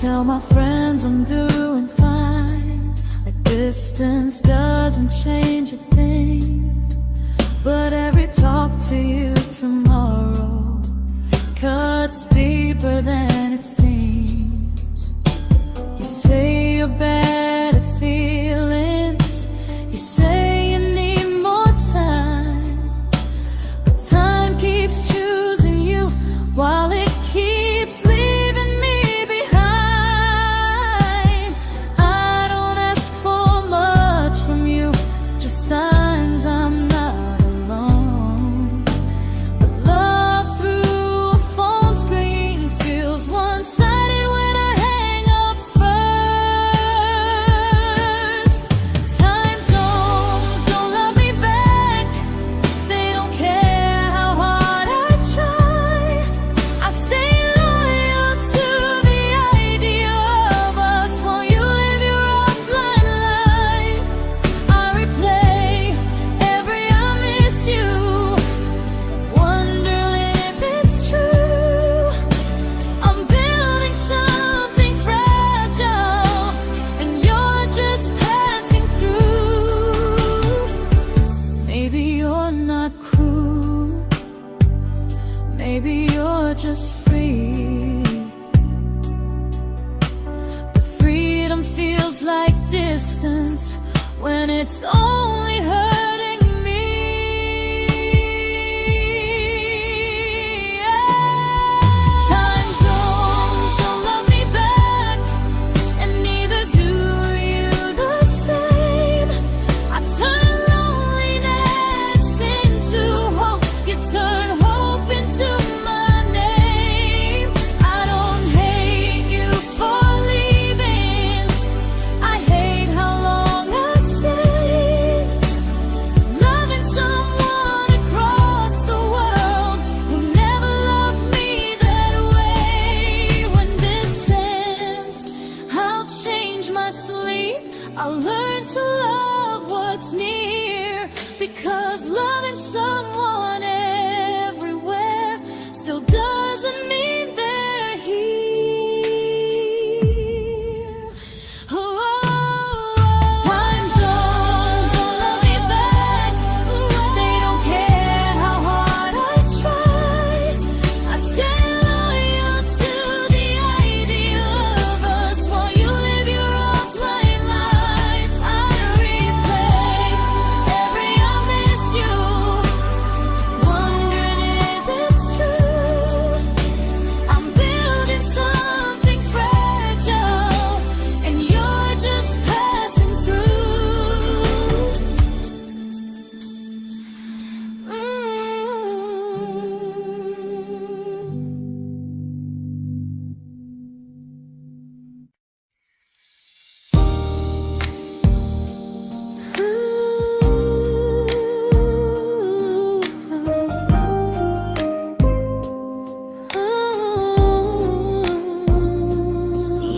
Tell my friends I'm doing fine, like distance doesn't change a thing. But every talk to you tomorrow cuts deeper than it seems. just free. But freedom feels like distance when it's only hurting me. Time zones don't love me back, and neither do you the same. I turn loneliness into hope, you turn hope into my name. I don't hate you for leaving, I hate how long I stayed. Loving someone across the world who never loved me that way. When this ends, I'll change my sleep, I'll learn to love what's near, because loving someone everywhere still doesn't mean they're here. Time zones don't love me back, they don't care how hard I try. I stay loyal to the idea of us while you live your offline life. I replace every I miss you, wondering if it's true. I'm building something fragile, and you're just passing through.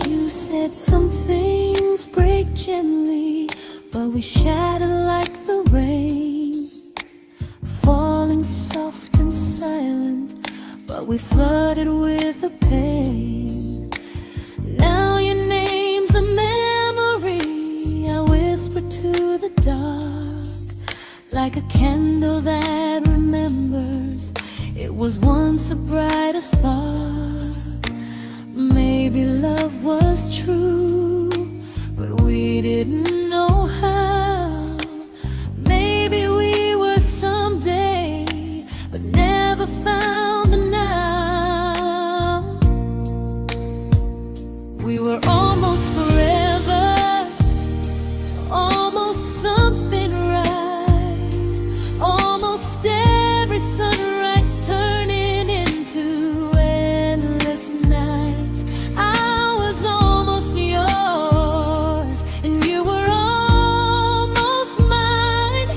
You said some things break gently, but we shatter like the rain, falling soft and silent, but we flooded with the pain. Now your name's a memory I whisper to the dark, like a candle that remembers it was once a brighter spark. Maybe love was true, but we didn't know how. Maybe we were someday, but never found the now. We were almost forever, almost something right, almost every sunrise turning into endless nights. I was almost yours, and you were almost mine,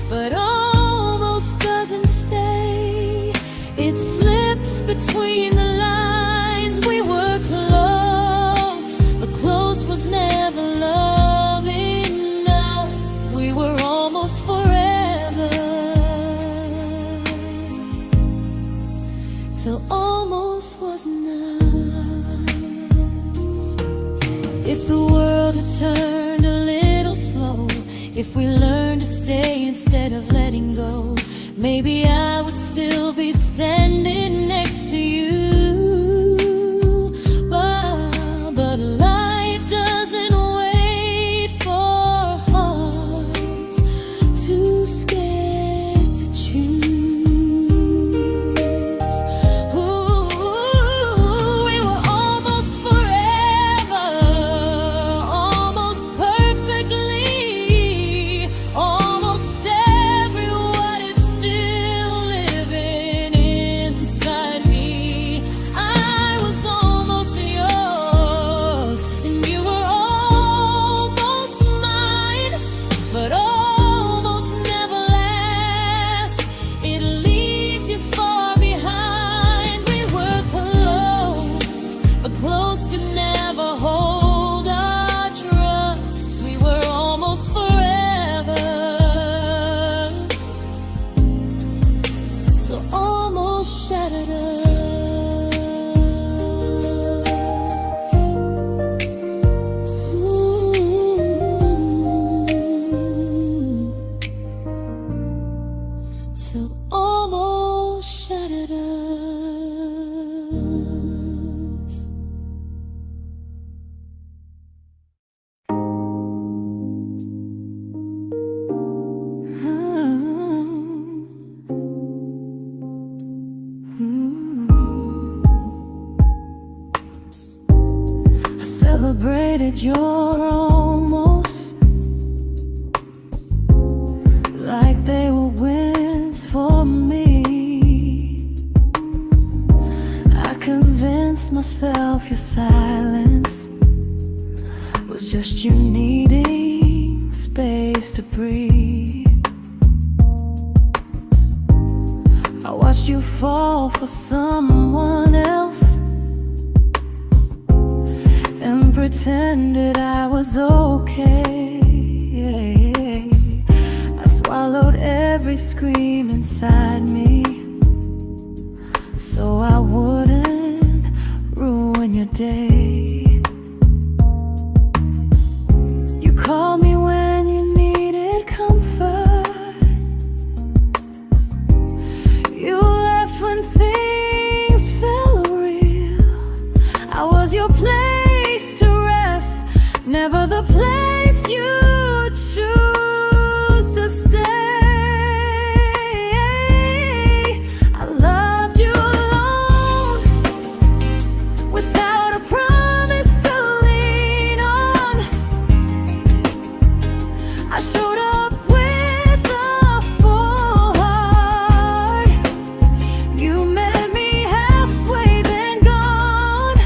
but almost doesn't stay. It slips between the lines. We were close, but close was never love enough. We were almost forever, till almost was enough. If the world had turned a little slow, if we learned to stay instead of letting go, maybe I would still be standing next to you. But life doesn't wait for hearts too scared to choose. We were almost forever, almost perfectly, almost every what if still living inside me. celebrated your almost like they were wins for me. I convinced myself your silence was just you needing space to breathe. I watched you fall for someone else and pretended I was okay. I swallowed every scream inside me so I wouldn't ruin your day. You called me when you needed comfort. You left when things felt real. I was your place to rest, never the place you choose to stay. I loved you alone, without a promise to lean on. I showed up with a full heart. You met me halfway, then gone.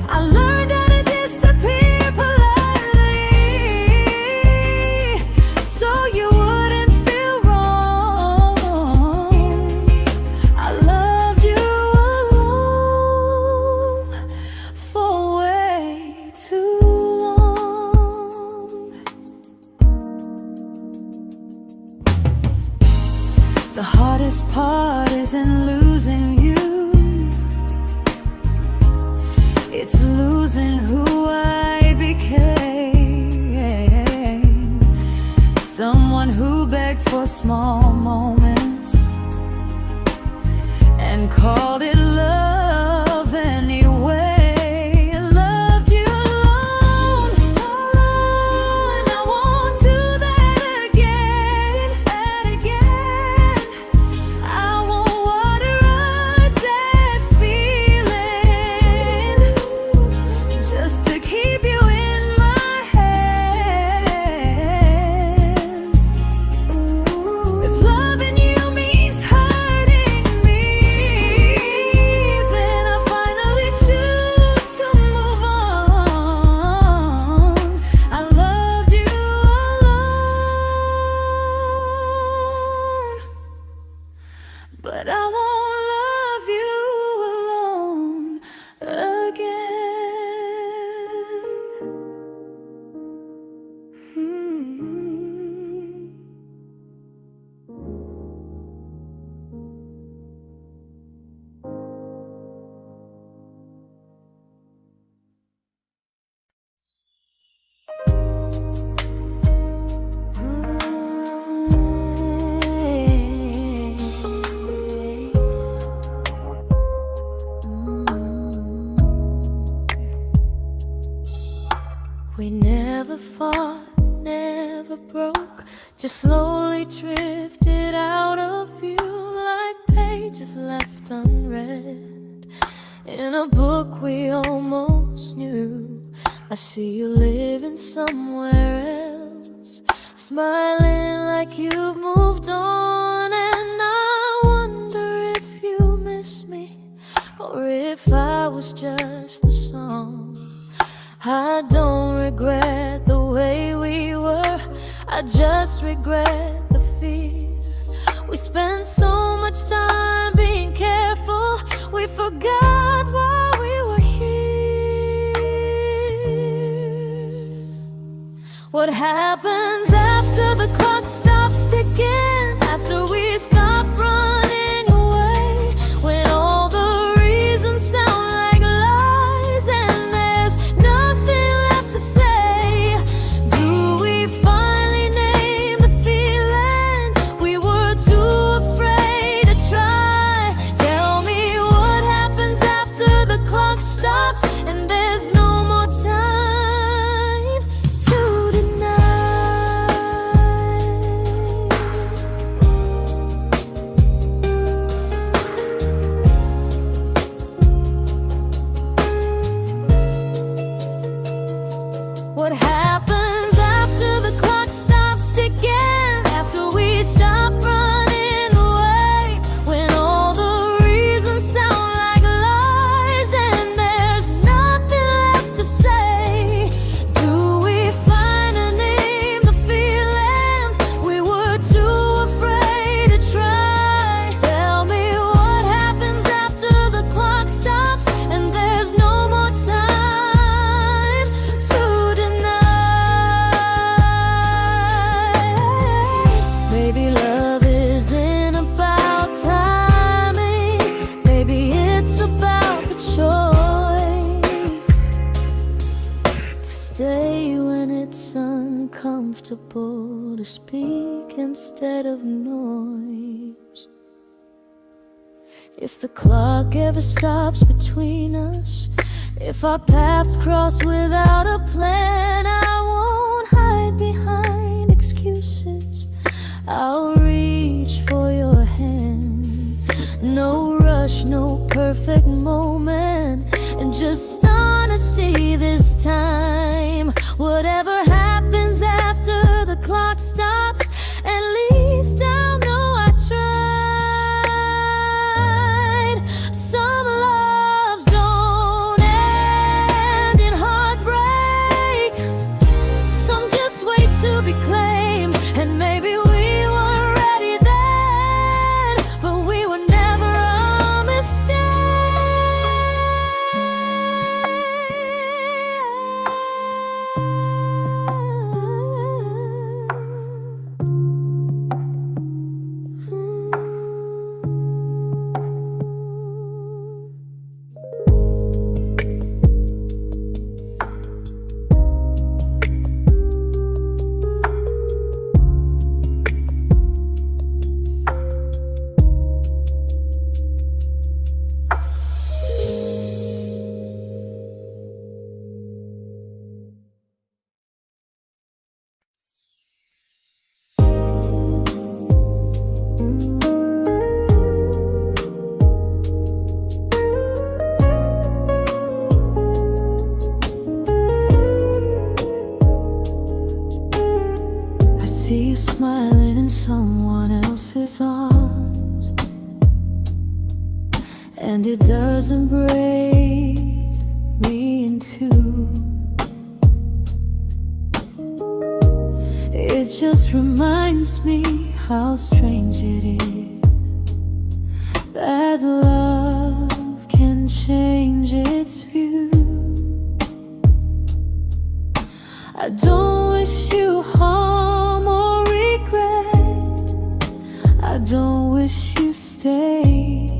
I learned how to disappear politely, so you wouldn't feel wrong. I loved you alone for way too long. The hardest part isn't losing you, it's losing who I became. Someone who begged for small moments and called it love anyway. I loved you alone, and I won't do that again, I won't water a dead feeling just to keep you in my hands. If loving you means hurting me, then I finally choose to move on. I loved you alone, but I won't love you alone again. We never fought, never broke, just slowly drifted out of view like pages left unread in a book we almost knew. I see you living somewhere else, smiling like you've moved on, and I wonder if you miss me or if I was just a song. I don't regret the way we were, I just regret the fear. We spent so much time being careful, we forgot why we were here. What happens after the clock stops ticking, after we stop running away, when all the reasons sound like lies and there's nothing left to say? Do we finally name the feeling we were too afraid to try? Tell me what happens after the clock stops and there's no more time to deny. comfortable to speak instead of noise. If the clock ever stops between us, if our paths cross without a plan, I won't hide behind excuses. I'll reach for your hand. No rush, no perfect moment, and just honesty this time. Whatever happens after the clock stops, at least I'll know I tried. Some loves don't end in heartbreak, some just wait to be claimed. And maybe we weren't ready then, but we were never a mistake. I see you smiling in someone else's arms, and it doesn't break me in two. It just reminds me how strange it is that love can change its view. I don't wish you harm or regret. I don't wish you stay.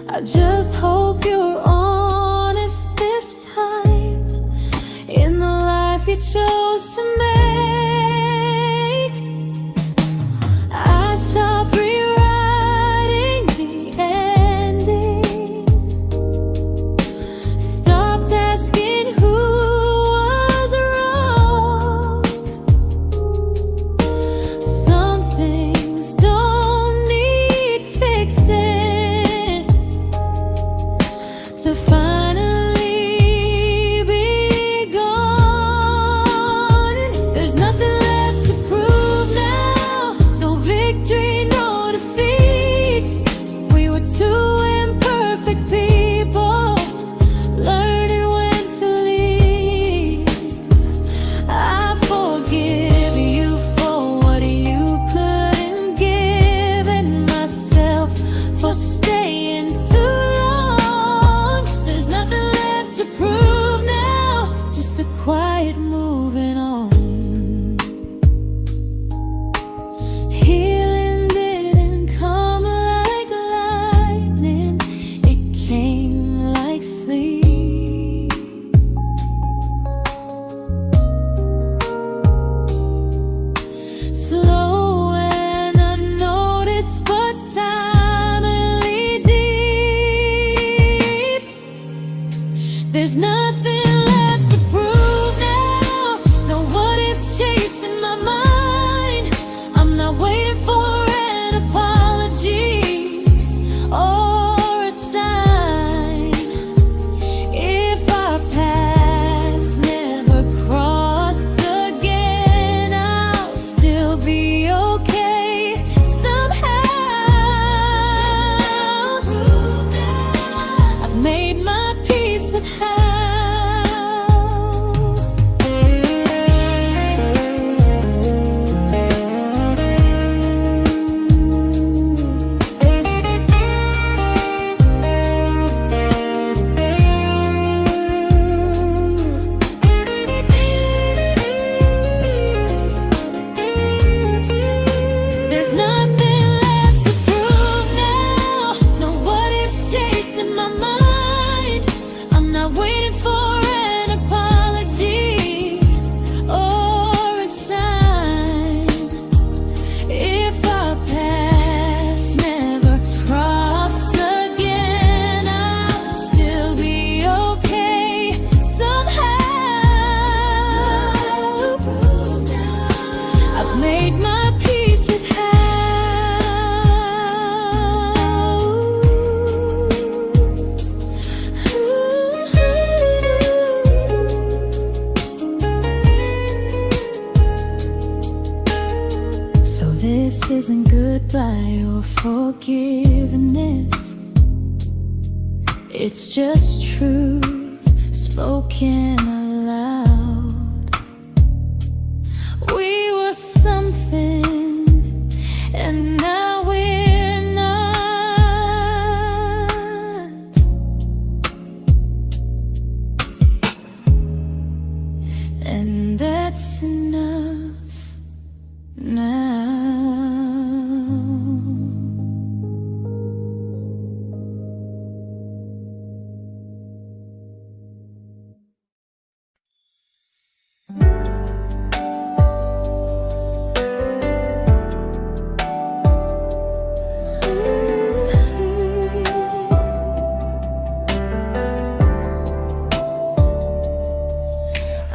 I just hope you're honest this time in the life you chose to make. I stopped rewriting the ending, stopped asking who was wrong. Some things don't need fixing to finally be gone. There's nothing left to prove now, no victory, no defeat. We were two imperfect people, learning when to leave. I forgive you for what you couldn't give, and myself for staying too long. There's nothing left to prove now, just a quiet moving on. Healing didn't come like lightning, it came like sleep. Slow and unnoticed, but silently deep. There's nothing left to prove now, no what ifs chasing my mind. I'm not waiting for an apology or a sign. If our paths never cross again, I'll still be This isn't goodbye or forgiveness. It's just truth spoken aloud. We were something, and now we're not. And that's enough now.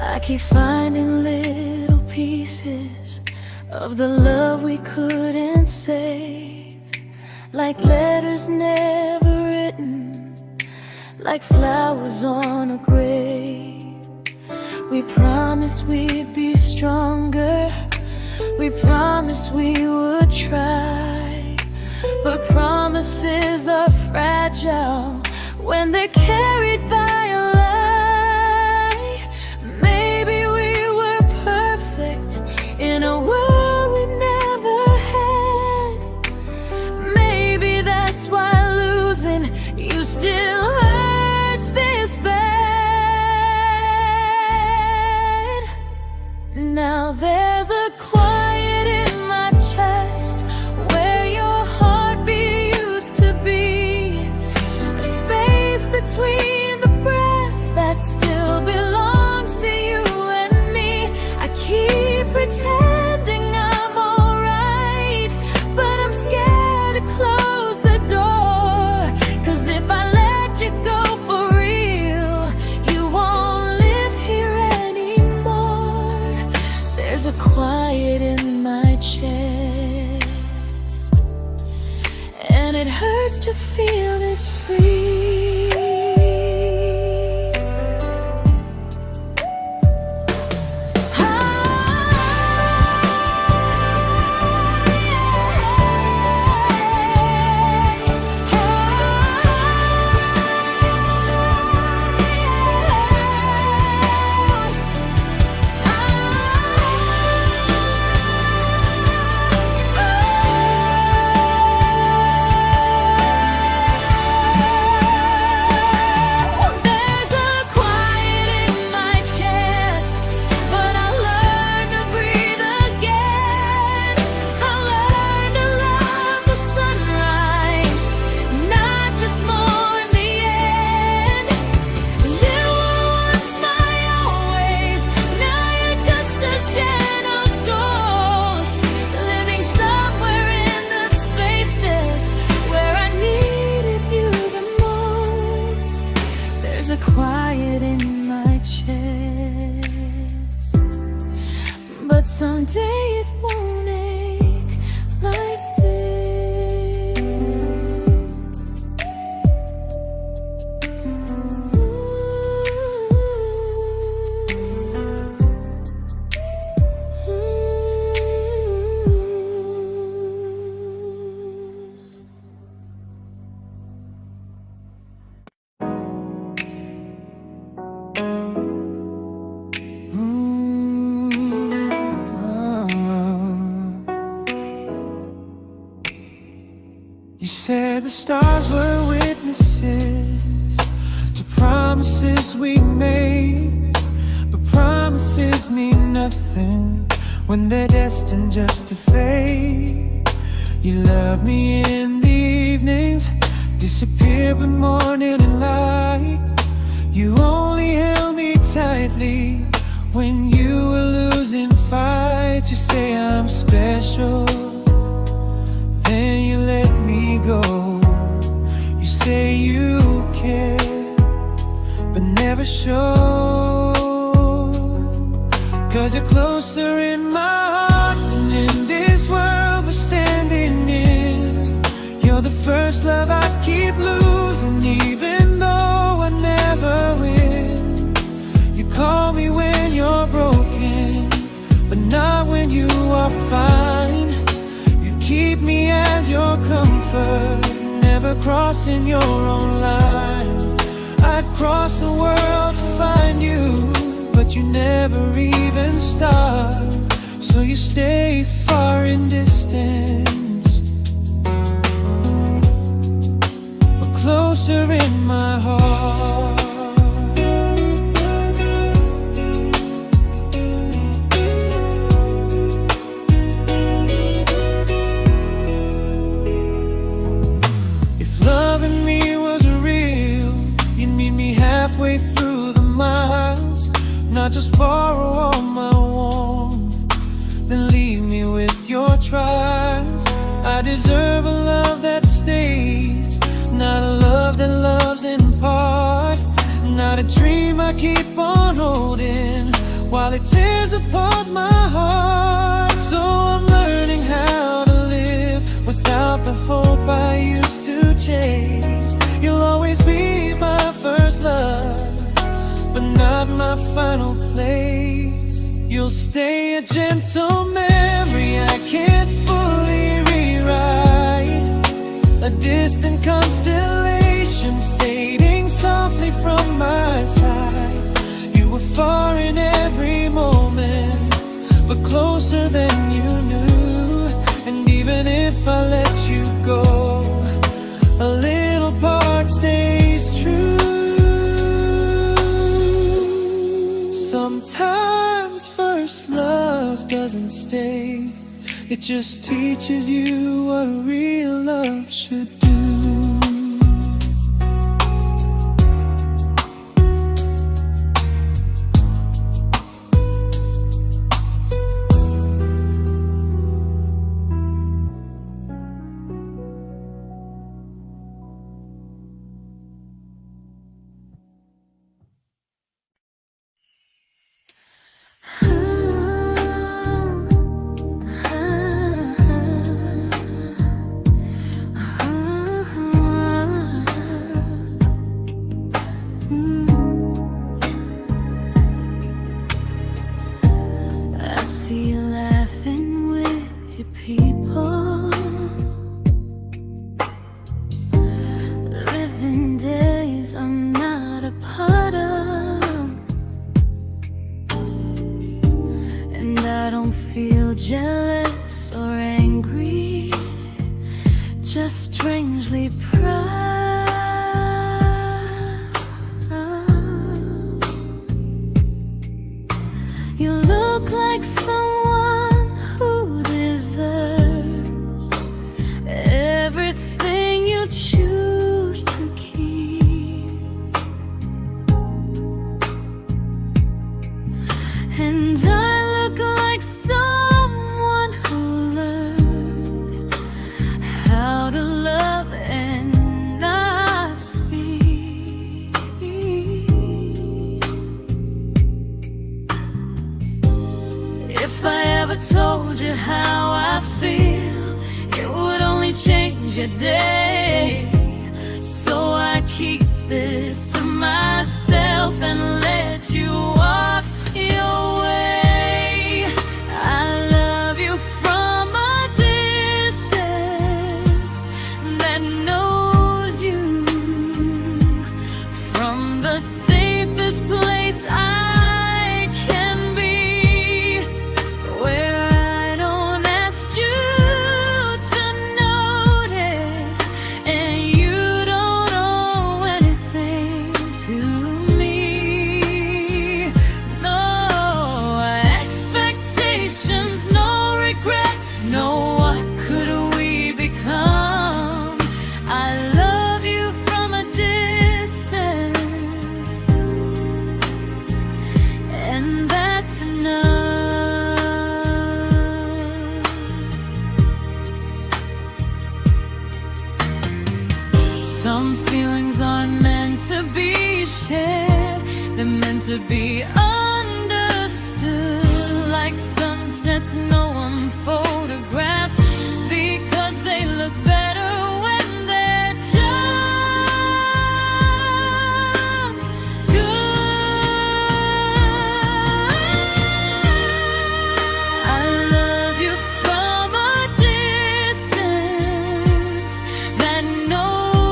I keep finding little pieces of the love we couldn't save, like letters never written, like flowers on a grave. We promised we'd be stronger, we promised we would try, but promises are fragile when they're carried by a lie. Maybe we were perfect in a world we never had. Maybe that's why losing you still hurts this bad. Now there's a quiet in my chest where your heartbeat used to be, a space between the breath that still belongs to you and me. I keep pretending I'm alright, but I'm scared to close the door, 'cause if I let you go for real, you won't live here anymore. There's a quiet in my chest, and it hurts to feel this free. Quiet in my chest, but someday it won't ache like this. You said the stars were witnesses to promises we made, but promises mean nothing when they're destined just to fade. You love me in the evenings, disappear when morning and light. You only held me tightly when you were losing fights. You say I'm special, then you let me go. You say you care, but never show, 'cause you're closer in my heart than in this world we're standing in. You're the first love I keep losing, even though I never win. You call me when you're broken, but not when you are fine. You never crossing your own line. I'd cross the world to find you, but you never even start. So you stay far in distance, but closer in my heart. Halfway through the miles, not just borrow all my warmth, then leave me with your trials. I deserve a love that stays, not a love that loves in part, not a dream I keep on holding while it tears apart my heart. So I'm learning how to live without the hope I used to chase. You'll always be my first love, but not my final place. You'll stay a gentle memory I can't fully rewrite, a distant constellation fading softly from my side. You were far in every moment, but closer than you knew. And even if I let you go, a little part stays true. Sometimes first love doesn't stay, it just teaches you what real love should do. Jealous or angry, just strangely proud. You look like someone who deserves everything you choose to keep. And I look like someone who learned how to love and not speak. If I ever told you how I feel, it would only change your day. So I keep this to myself and let you walk your way. I love you from a distance that knows you, from the safest place I can be, where I don't ask you to notice and you don't owe anything to me. No expectations, no regret, no what could we become. I love you from a distance, and that's enough. Some feelings aren't meant to be shared, they're meant to be understood. Like sunsets no one photographs, because they look better when they're just good. I love you from a distance that knows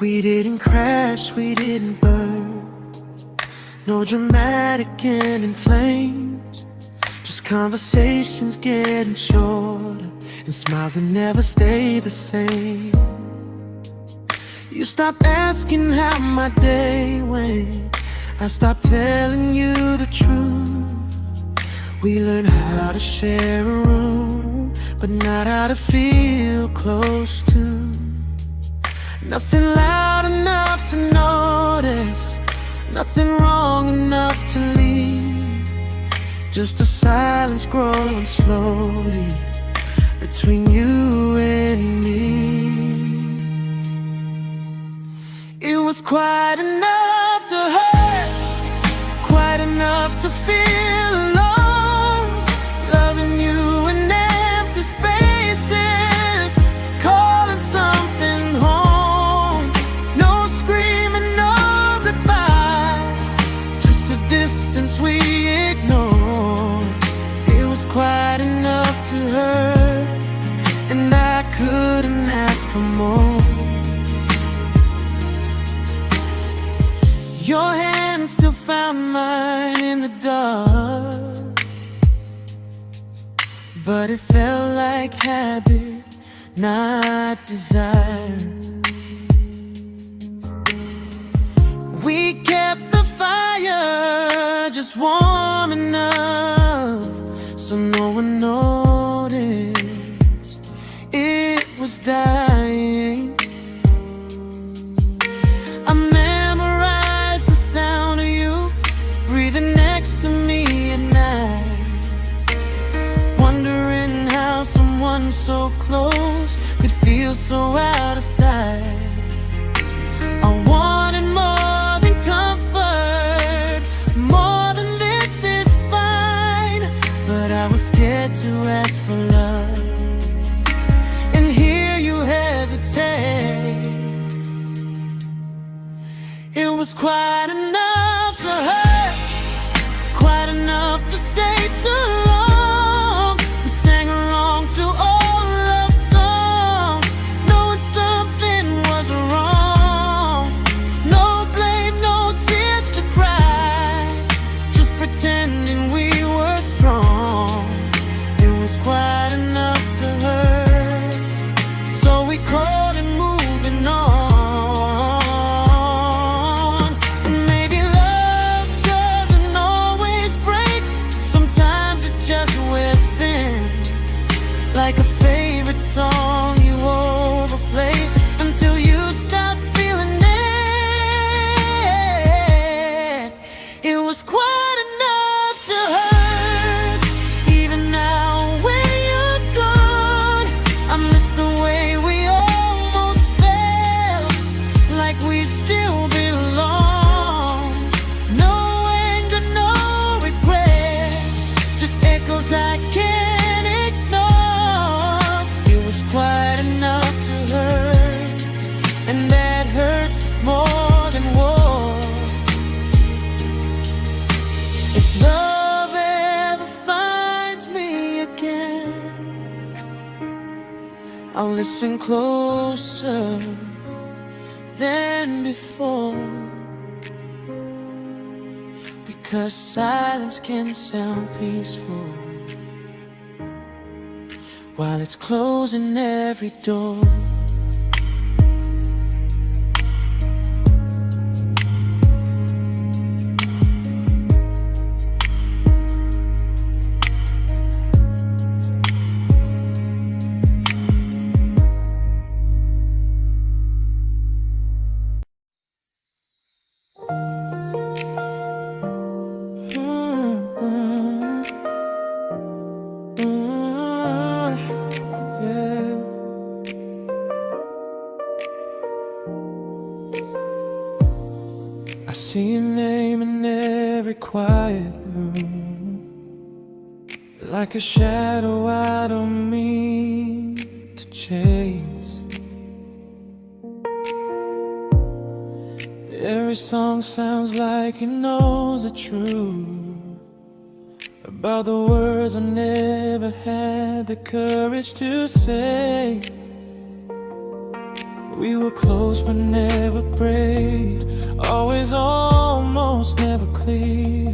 We didn't crash, we didn't burn. No dramatic end in flames. Just conversations getting shorter, and smiles that never stay the same. You stopped asking how my day went. I stopped telling you the truth. We learned how to share a room, but not how to feel close to. Nothing loud enough to notice, nothing wrong enough to leave. Just a silence growing slowly between you and me. It was quite enough to hurt, quite enough to feel alone. Loving you in empty spaces, calling something home. No screaming, no goodbye, just a distance we ignored. It was quite enough to hurt, and I couldn't ask for more. Your hand still found mine in the dark, but it felt like habit, not desire. We kept the fire just warm enough so no one noticed it was dying. Breathing next to me at night, wondering how someone so close could feel so out of sight. I wanted more than comfort, more than this is fine, but I was scared to ask for love, and here you hesitate. It was quite enough to hurt, quite enough to stay too long. We sang along to old love songs, knowing something was wrong. No blame, no tears to cry, just pretending we were strong. It was quite enough to hurt, so we crawled and moving on. Like a favorite song you overplay until you stop feeling it. It was quite enough to hurt. Even now when you're gone, I miss the way we almost felt, like we still belong. No anger, no regret, just echoes I can't ignore. Quite enough to hurt, and that hurts more than war. If love ever finds me again, I'll listen closer than before, because silence can sound peaceful while it's closing every door. I see your name in every quiet room, like a shadow I don't mean to chase. Every song sounds like it knows the truth about the words I never had the courage to say. We were close but never brave, always almost, never clear.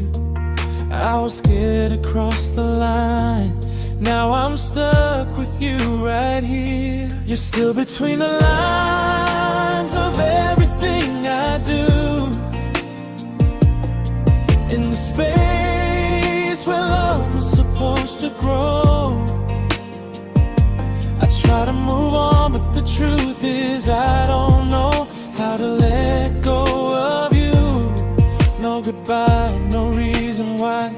I was scared to cross the line, now I'm stuck with you right here. You're still between the lines of everything I do, in the space where love was supposed to grow. I try to move on, but the truth is I don't know how to let go of you. No goodbye, no reason why,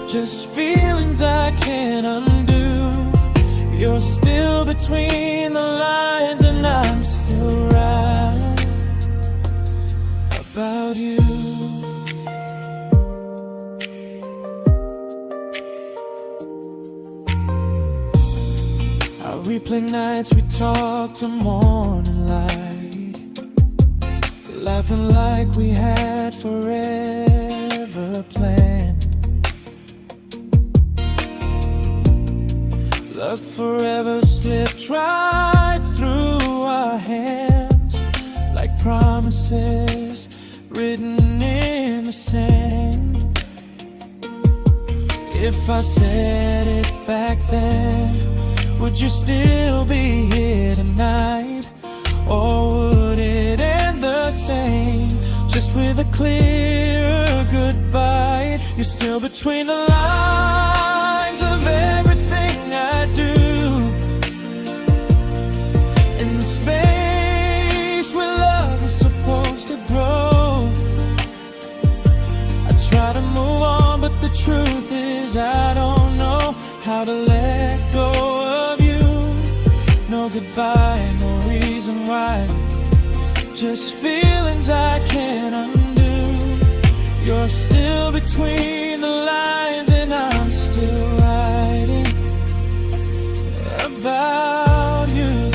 just feelings I can't undo. You're still between the lines and I'm still right about you. I replay nights we talk to morning light, laughing like we had forever planned. Luck forever slipped right through our hands, like promises written in the sand. If I said it back then, would you still be here tonight? Or would it end the same, just with a clear goodbye? You're still between the lines of everything I do, in the space where love is supposed to grow. I try to move on, but the truth is I don't know how to let go of you. No goodbye, no reason why, just feelings I can't undo. You're still between the lines and I'm still writing about you.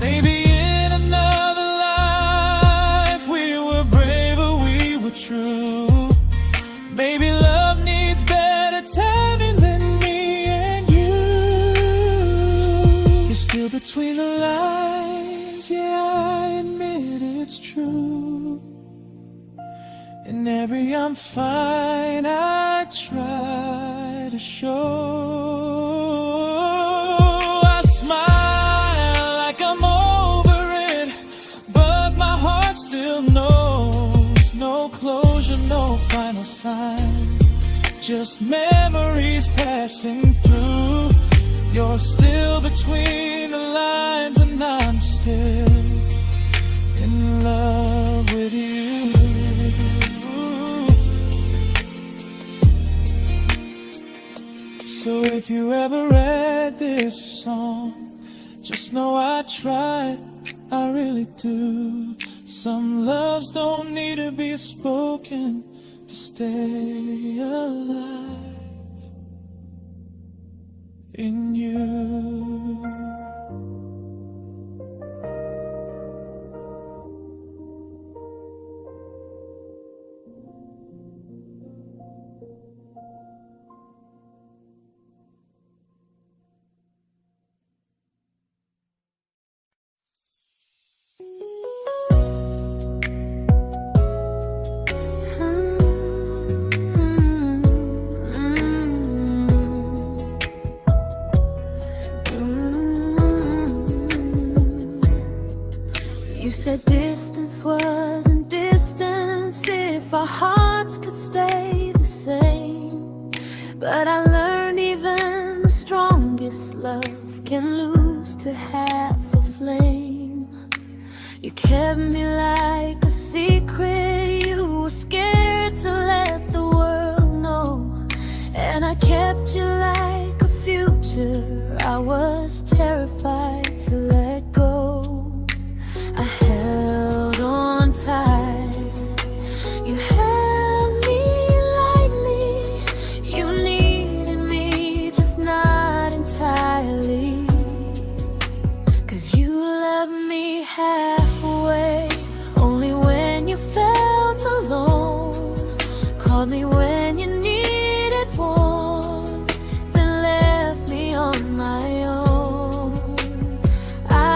Maybe in another life we were braver, we were true. Maybe love needs better timing than me and you. You're still between the lines, yeah, I admit it's true. In every I'm fine I try to show. I smile like I'm over it, but my heart still knows. No closure, no final sign, just memories passing through. You're still between the lines and I'm still in love with you. So if you ever read this song, just know I tried, I really do. Some loves don't need to be spoken to stay alive in you. You said distance wasn't distance if our hearts could stay the same. But I learned even the strongest love can lose to half a flame. You kept me like a secret, you were scared to let the world know. And I kept you like a future, I was terrified to let go. I held on tight, you held me lightly. You needed me, just not entirely. 'Cause you loved me halfway, only when you felt alone. Called me when you needed warmth, then left me on my own. I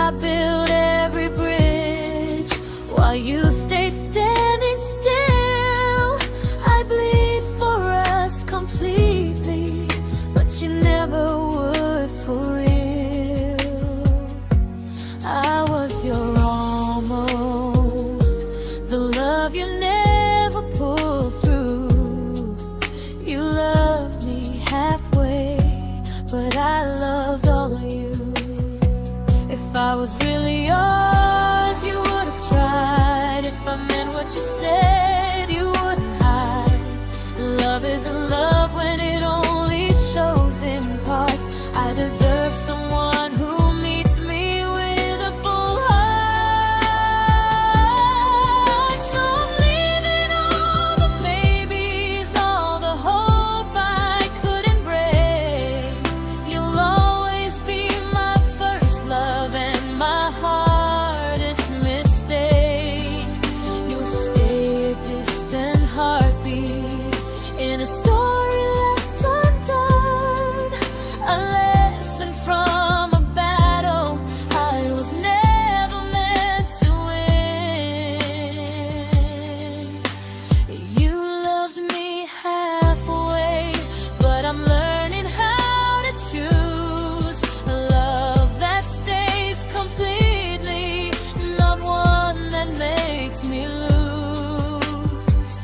makes me lose.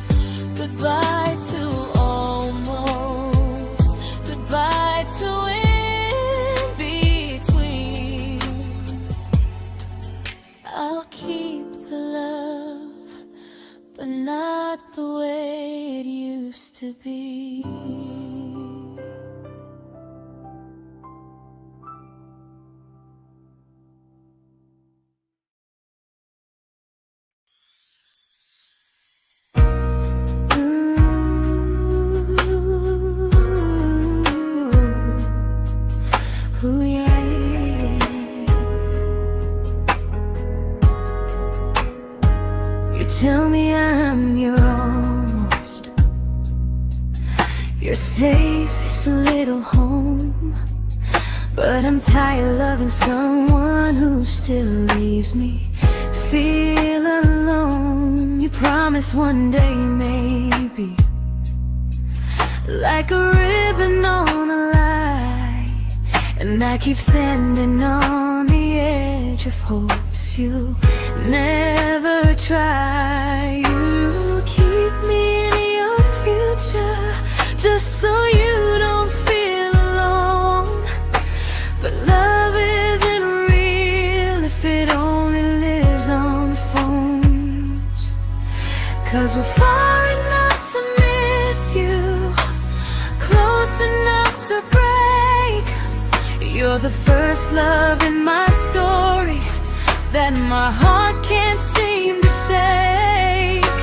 Goodbye to almost, goodbye to in between. I'll keep the love, but not the way it used to be. Ooh, yeah, yeah. You tell me I'm your almost, your safest little home, but I'm tired loving someone who still leaves me feel alone. You promise one day maybe, like a ribbon on a line, and I keep standing on the edge of hopes you never try. You keep me in your future just so you don't feel alone. But love isn't real if it only lives on the phones. 'Cause we're far enough to miss you, close enough to break. You're the first love in my story that my heart can't seem to shake.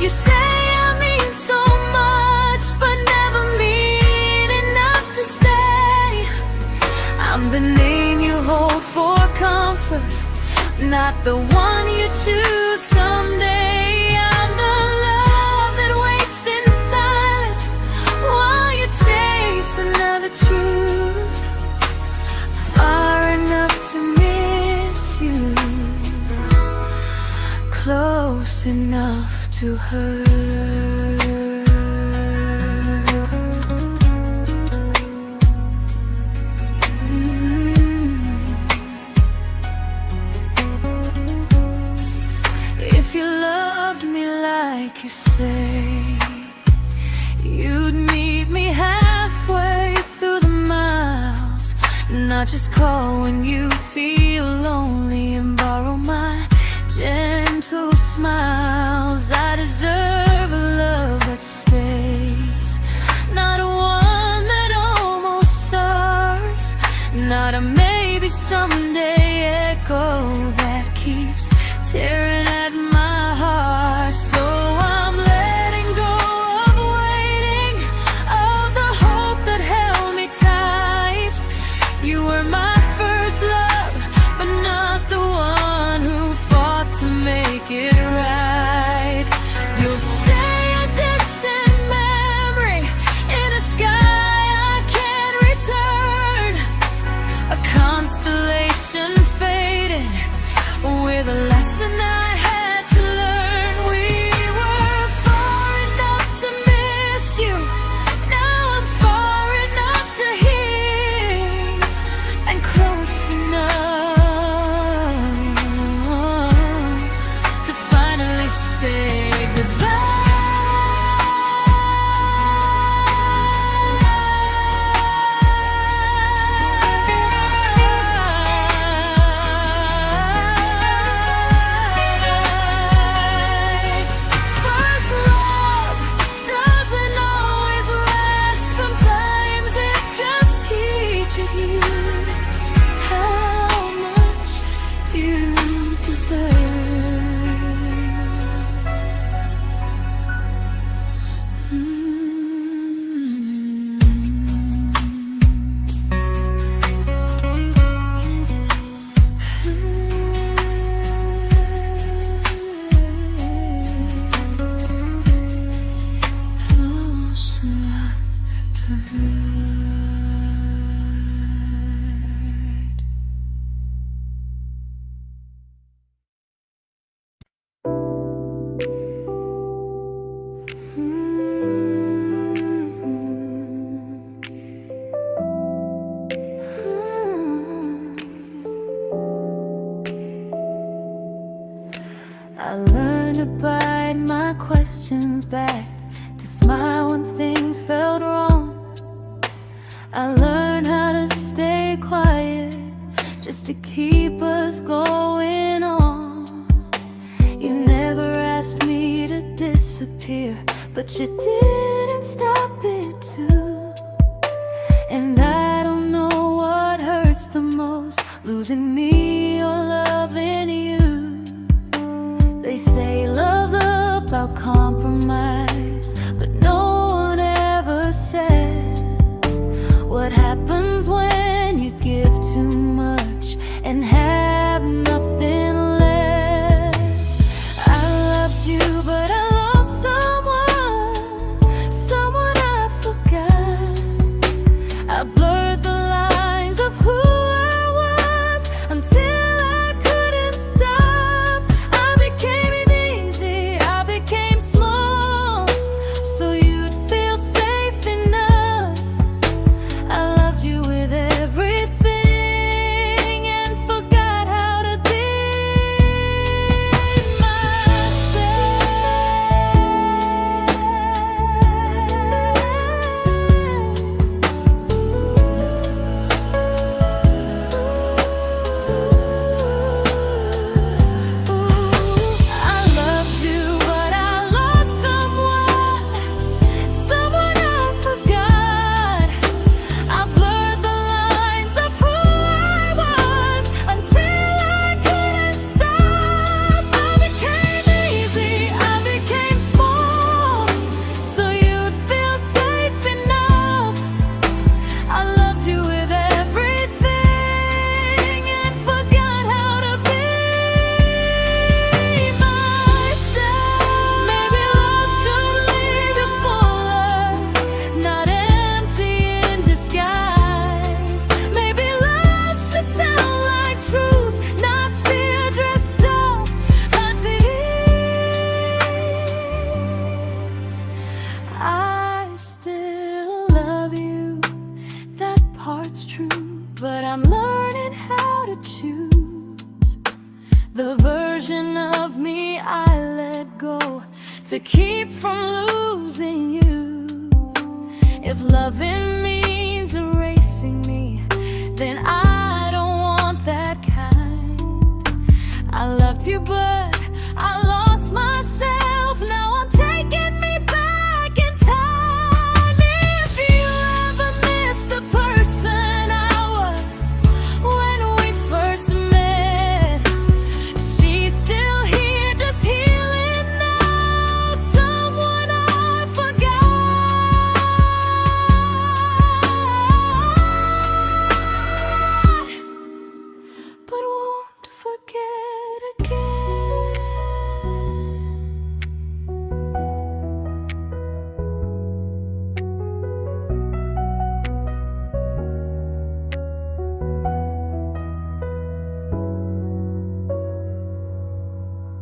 You say I mean so much, but never mean enough to stay. I'm the name you hold for comfort, not the one you choose someday. I'm the love that waits in silence while you chase another truth. Far enough to miss you, close enough to hurt. If you loved me like you say, you'd meet me halfway through the miles, not just call when you feel lonely and borrow my gentle smiles. I deserve a love that stays, not one that almost starts, not a maybe someday echo that keeps tearing at my heart. So I'm letting go of waiting, of the hope that held me tight. You were my first love, but not the one who fought to make it right. You'll stay a distant memory in a sky I can't return, a constellation faded with a lesson I I learned to bite my questions back, to smile when things felt wrong. I learned how to stay quiet, just to keep us going on. You never asked me to disappear, but you didn't stop it too. And I don't know what hurts the most, losing me or loving you. They say love's about compromise, but no one ever says what happens when you give too much and have nothing left. I loved you, but I lost someone I forgot. I blurred the lines of who I was until I couldn't stop. I became easy, I became small, so you'd feel safe enough. I loved you with everything and forgot how to be but I'm learning how to choose the version of me I let go to keep from losing you. If loving means erasing me, then I don't want that kind. I loved you, but I lost